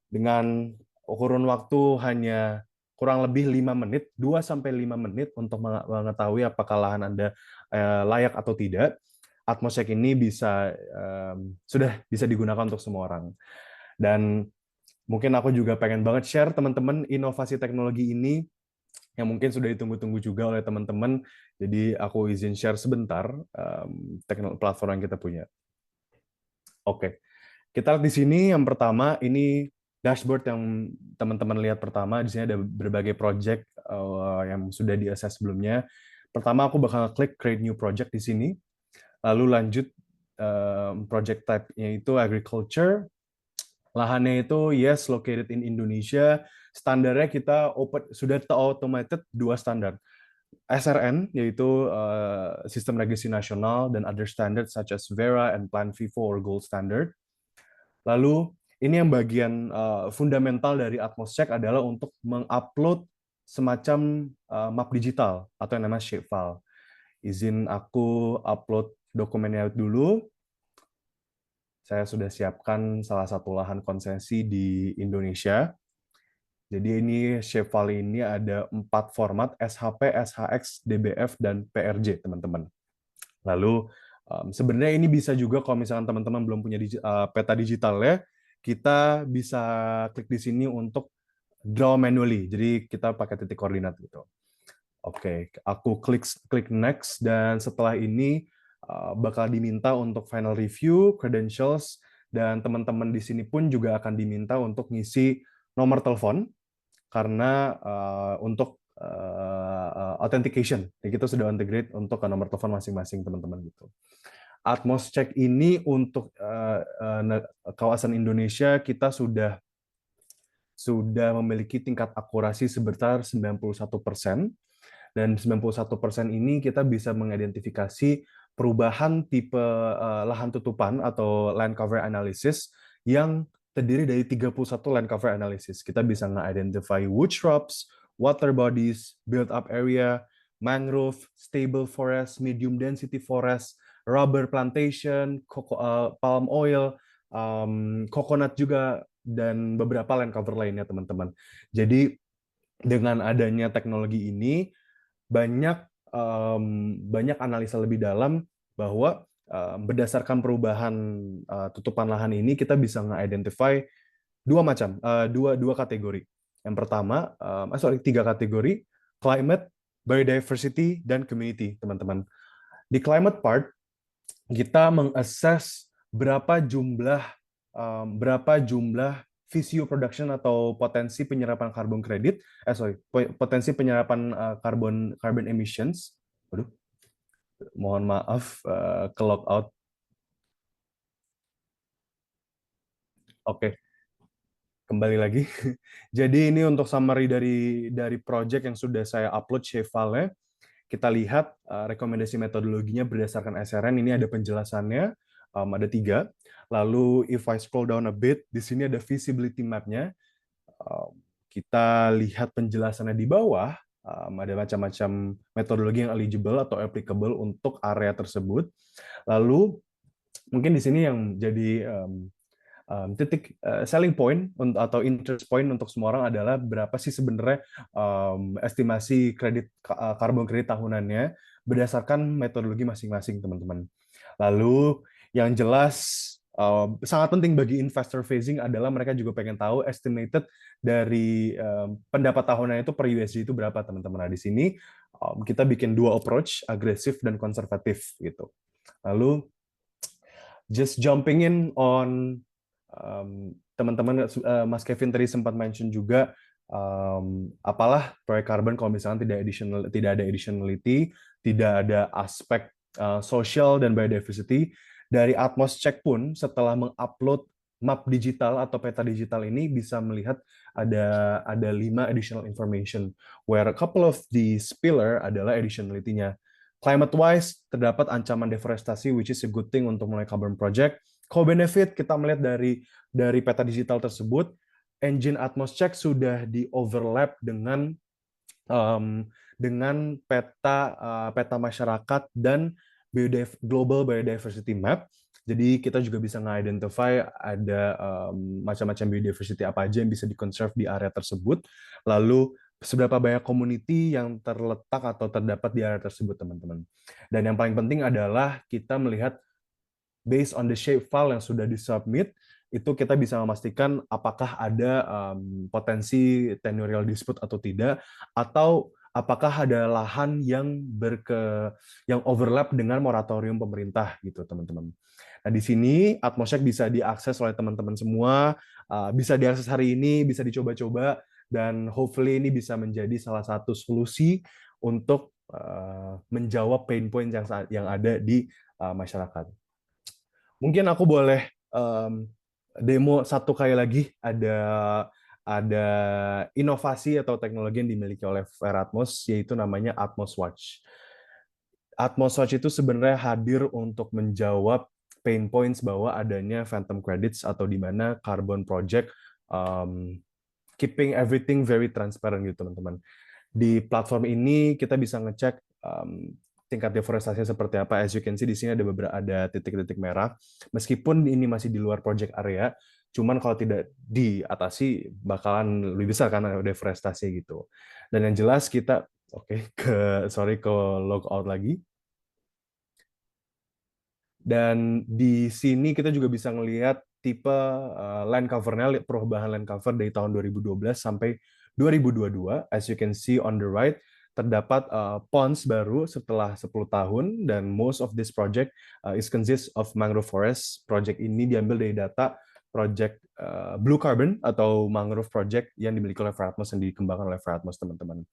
Dengan kurun waktu hanya kurang lebih 5 menit, 2-5 menit untuk mengetahui apakah lahan Anda layak atau tidak, Atmos Check ini sudah bisa digunakan untuk semua orang. Dan mungkin aku juga pengen banget share, teman-teman, inovasi teknologi ini yang mungkin sudah ditunggu-tunggu juga oleh teman-teman. Jadi aku izin share sebentar platform yang kita punya. Oke, kita lihat di sini yang pertama, ini dashboard yang teman-teman lihat pertama. Di sini ada berbagai project yang sudah di-assess sebelumnya. Pertama aku bakal klik create new project di sini. Lalu lanjut project type-nya itu agriculture. Lahannya itu yes located in Indonesia. Standarnya kita sudah automated 2 standar. SRN yaitu Sistem Registrasi Nasional, dan other standards such as Verra and Plan Vivo or Gold Standard. Lalu ini yang bagian fundamental dari Atmos Check adalah untuk mengupload semacam map digital atau yang namanya shapefile. Izin aku upload dokumennya dulu. Saya sudah siapkan salah satu lahan konsesi di Indonesia. Jadi ini shapefile ini ada 4 format, SHP, SHX, DBF, dan PRJ, teman-teman. Lalu sebenarnya ini bisa juga kalau misalkan teman-teman belum punya peta digitalnya, kita bisa klik di sini untuk draw manually. Jadi kita pakai titik koordinat gitu. Oke, aku klik next, dan setelah ini bakal diminta untuk final review, credentials, dan teman-teman di sini pun juga akan diminta untuk ngisi nomor telepon karena untuk authentication. Jadi kita sudah integrate untuk nomor telepon masing-masing teman-teman gitu. Atmos Check ini untuk kawasan Indonesia kita sudah memiliki tingkat akurasi sebesar 91%. Dan 91% ini kita bisa mengidentifikasi perubahan tipe lahan tutupan atau land cover analysis yang terdiri dari 31 land cover analysis. Kita bisa nge-identify wood shrubs, water bodies, built-up area, mangrove, stable forest, medium density forest, rubber plantation, palm oil, coconut juga, dan beberapa land cover lainnya, teman-teman. Jadi dengan adanya teknologi ini, banyak analisa lebih dalam bahwa berdasarkan perubahan tutupan lahan ini kita bisa nge-identify dua kategori. Yang pertama, 3 kategori: climate, biodiversity, dan community, teman-teman. Di climate part, kita meng-assess berapa jumlah VCU production atau potensi penyerapan carbon credit, potensi penyerapan carbon emissions. Aduh, mohon maaf ke log out. Oke. kembali lagi. Jadi ini untuk summary dari project yang sudah saya upload shape file-nya. Kita lihat rekomendasi metodologinya berdasarkan SRN. Ini ada penjelasannya, ada 3. Lalu if I scroll down a bit, di sini ada visibility map-nya. Kita lihat penjelasannya di bawah, ada macam-macam metodologi yang eligible atau applicable untuk area tersebut. Lalu mungkin di sini yang jadi titik selling point atau interest point untuk semua orang adalah berapa sih sebenarnya estimasi karbon kredit tahunannya berdasarkan metodologi masing-masing, teman-teman. Lalu yang jelas sangat penting bagi investor facing adalah mereka juga pengen tahu estimated dari pendapat tahunannya itu per USD itu berapa, teman-teman. Nah, di sini kita bikin 2 approach, agresif dan konservatif gitu. Lalu just jumping in on teman-teman, Mas Kevin tadi sempat mention juga apalah proyek carbon kalau misalnya tidak ada additionality, tidak ada aspek social dan biodiversity. Dari Atmos Check pun setelah mengupload map digital atau peta digital ini bisa melihat ada 5 additional information where a couple of these pillar adalah additionality-nya. Climate-wise, terdapat ancaman deforestasi, which is a good thing untuk mulai carbon project. Co-benefit, kita melihat dari peta digital tersebut, engine Atmos Check sudah di-overlap dengan peta masyarakat dan global biodiversity map. Jadi kita juga bisa nge-identify ada macam-macam biodiversity apa aja yang bisa di-conserve di area tersebut. Lalu seberapa banyak community yang terletak atau terdapat di area tersebut, teman-teman. Dan yang paling penting adalah kita melihat based on the shape file yang sudah disubmit, itu kita bisa memastikan apakah ada potensi tenurial dispute atau tidak, atau apakah ada lahan yang overlap dengan moratorium pemerintah gitu, teman-teman. Nah, di sini Atmos Check bisa diakses oleh teman-teman semua, bisa diakses hari ini, bisa dicoba-coba, dan hopefully ini bisa menjadi salah satu solusi untuk menjawab pain point yang ada di masyarakat. Mungkin aku boleh demo satu kali lagi, ada inovasi atau teknologi yang dimiliki oleh FAIR Atmos, yaitu namanya Atmos Watch. Atmos Watch itu sebenarnya hadir untuk menjawab pain points bahwa adanya phantom credits atau di mana carbon project keeping everything very transparent gitu, teman-teman. Di platform ini kita bisa ngecek tingkat deforestasinya seperti apa. As you can see di sini ada titik-titik merah. Meskipun ini masih di luar project area, cuman kalau tidak diatasi bakalan lebih besar karena deforestasi gitu. Dan yang jelas kita ke log out lagi. Dan di sini kita juga bisa ngelihat tipe land cover-nya, perubahan land cover dari tahun 2012 sampai 2022. As you can see on the right, terdapat ponds baru setelah 10 tahun, dan most of this project is consists of mangrove forest. Project ini diambil dari data project Blue Carbon atau mangrove project yang dimiliki oleh FAIR Atmos, yang dikembangkan oleh FAIR Atmos, teman-teman.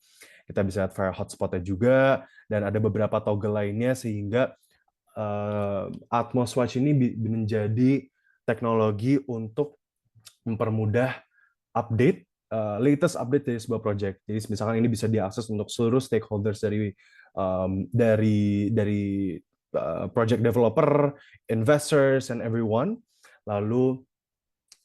Kita bisa lihat FAIR Hotspot-nya juga, dan ada beberapa toggle lainnya, sehingga Atmos Watch ini menjadi teknologi untuk mempermudah update, latest update dari sebuah project. Jadi misalkan ini bisa diakses untuk seluruh stakeholders dari project developer, investors, and everyone. Lalu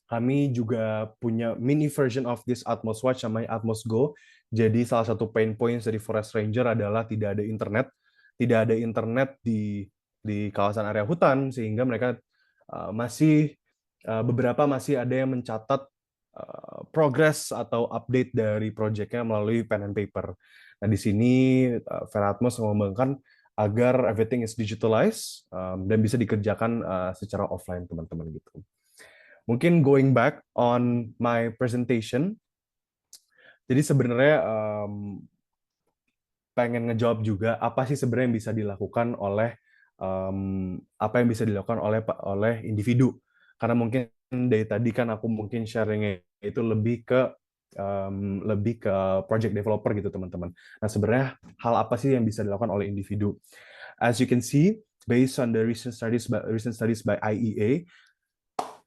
kami juga punya mini version of this Atmos Watch namanya Atmos Go. Jadi salah satu pain points dari Forest Ranger adalah tidak ada internet di kawasan area hutan, sehingga mereka beberapa masih ada yang mencatat progress atau update dari proyeknya melalui pen and paper. Nah, di sini FAIR Atmos mengembangkan agar everything is digitalized dan bisa dikerjakan secara offline, teman-teman gitu. Mungkin going back on my presentation, jadi sebenarnya pengen ngejawab juga apa sih sebenarnya yang bisa dilakukan oleh oleh individu. Karena mungkin dari tadi kan aku mungkin sharingnya itu lebih ke project developer gitu, teman-teman. Nah, sebenarnya hal apa sih yang bisa dilakukan oleh individu? As you can see, based on the recent studies by IEA,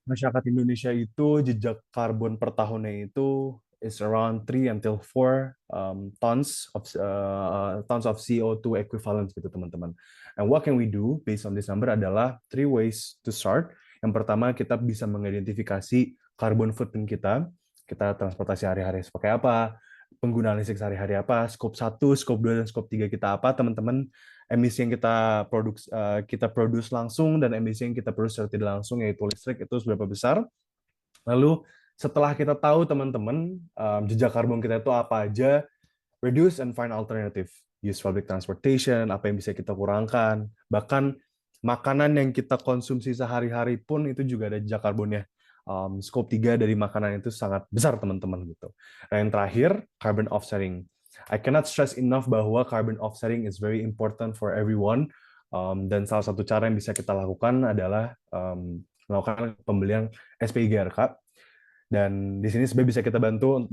masyarakat Indonesia itu jejak karbon per tahunnya itu is around 3 until 4 tons of CO2 equivalent gitu teman-teman. And what can we do based on this number adalah 3 ways to start. Yang pertama kita bisa mengidentifikasi carbon footprint kita transportasi hari-hari seperti apa, penggunaan listrik sehari-hari apa, scope 1, scope 2, dan scope 3 kita apa, teman-teman. Emisi yang kita produce langsung dan emisi yang kita produce secara tidak langsung yaitu listrik itu seberapa besar. Lalu setelah kita tahu teman-teman jejak karbon kita itu apa aja, reduce and find alternative. Use public transportation, apa yang bisa kita kurangkan. Bahkan makanan yang kita konsumsi sehari-hari pun itu juga ada jejak karbonnya. Scope 3 dari makanan itu sangat besar teman-teman gitu. Dan yang terakhir, carbon offsetting. I cannot stress enough bahwa carbon offsetting is very important for everyone. Dan salah satu cara yang bisa kita lakukan adalah melakukan pembelian SPI GRK. Dan di sini sebenarnya bisa kita bantu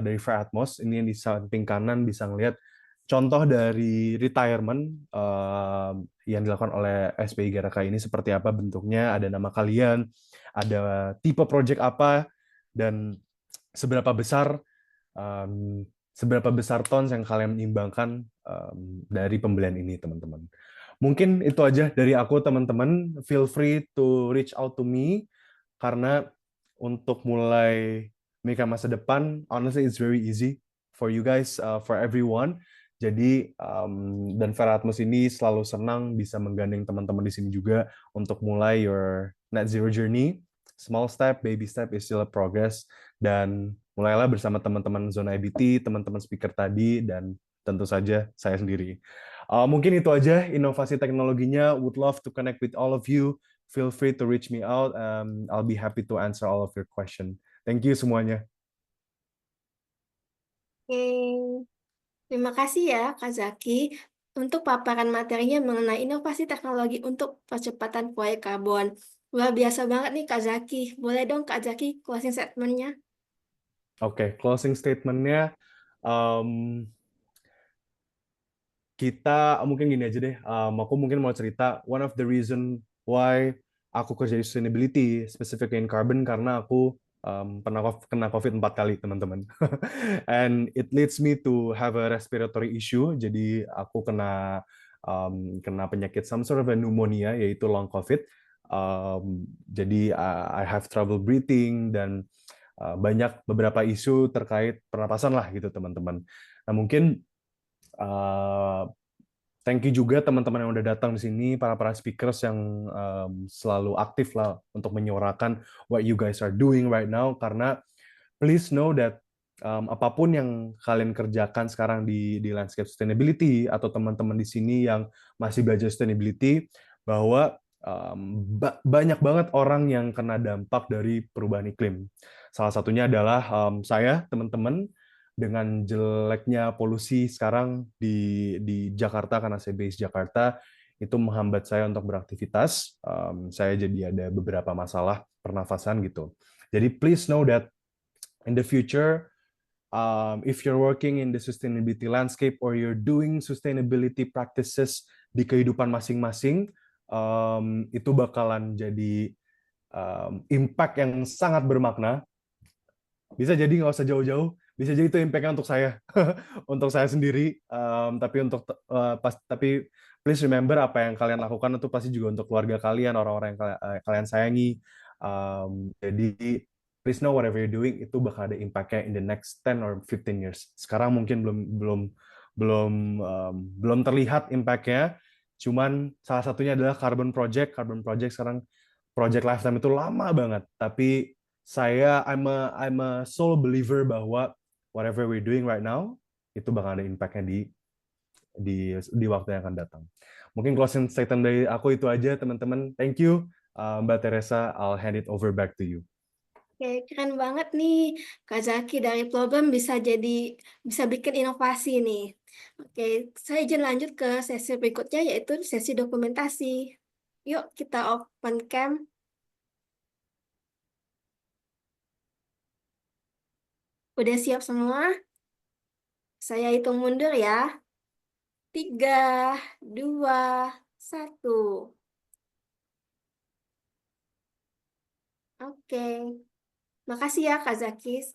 dari Fair Atmos. Ini yang di samping kanan bisa ngelihat contoh dari retirement yang dilakukan oleh SPI GRK ini seperti apa bentuknya, ada nama kalian, ada tipe project apa, dan seberapa besar tons yang kalian menyumbangkan dari pembelian ini, teman-teman. Mungkin itu aja dari aku, teman-teman. Feel free to reach out to me, karena untuk mulai mereka masa depan, honestly it's very easy for you guys, for everyone. Jadi dan Fair Atmos ini selalu senang bisa menggandeng teman-teman di sini juga untuk mulai your net zero journey. Small step, baby step is still a progress. Dan mulailah bersama teman-teman Zona IBT, teman-teman speaker tadi, dan tentu saja saya sendiri. Mungkin itu aja inovasi teknologinya. Would love to connect with all of you. Feel free to reach me out. I'll be happy to answer all of your question. Thank you semuanya. Oke, terima kasih ya Kak Zaki untuk paparan materinya mengenai inovasi teknologi untuk percepatan proyek karbon. Luar biasa banget nih Kak Zaki. Boleh dong Kak Zaki closing statement-nya? Oke, closing statement-nya kita mungkin gini aja deh. Aku mungkin mau cerita one of the reason why aku kerja di sustainability, specifically in carbon, karena aku pernah kena COVID 4 kali, teman-teman. And it leads me to have a respiratory issue. Jadi aku kena penyakit some sort of a pneumonia, yaitu long COVID. Jadi I have trouble breathing dan banyak beberapa isu terkait pernapasan lah gitu, teman-teman. Nah, mungkin thank you juga teman-teman yang udah datang di sini, para speakers yang selalu aktif lah untuk menyuarakan what you guys are doing right now, karena please know that apapun yang kalian kerjakan sekarang di landscape sustainability, atau teman-teman di sini yang masih belajar sustainability, bahwa banyak banget orang yang kena dampak dari perubahan iklim. Salah satunya adalah saya, teman-teman, dengan jeleknya polusi sekarang di Jakarta, karena saya base Jakarta, itu menghambat saya untuk beraktivitas. Saya jadi ada beberapa masalah pernafasan gitu. Jadi please know that in the future, if you're working in the sustainability landscape or you're doing sustainability practices di kehidupan masing-masing, itu bakalan jadi impact yang sangat bermakna. Bisa jadi nggak usah jauh-jauh, bisa jadi itu impact-nya untuk saya, untuk saya sendiri. Tapi please remember, apa yang kalian lakukan itu pasti juga untuk keluarga kalian, orang-orang yang kalian sayangi. Jadi please know whatever you're doing itu bakal ada impact-nya in the next 10 or 15 years. Sekarang mungkin belum terlihat impact-nya. Cuman salah satunya adalah carbon project. Carbon project sekarang project lifetime itu lama banget. Tapi I'm a sole believer bahwa whatever we're doing right now itu bakal ada impact-nya di waktu yang akan datang. Mungkin closing statement dari aku itu aja, teman-teman. Thank you, Mbak Teresa. I'll hand it over back to you. Oke, keren banget nih Kak Zaki, dari problem bisa bikin inovasi nih. Oke, saya izin lanjut ke sesi berikutnya, yaitu sesi dokumentasi. Yuk kita open cam. Udah siap semua? Saya hitung mundur ya. 3, 2, 1. Oke. Makasih ya Kak Zakis.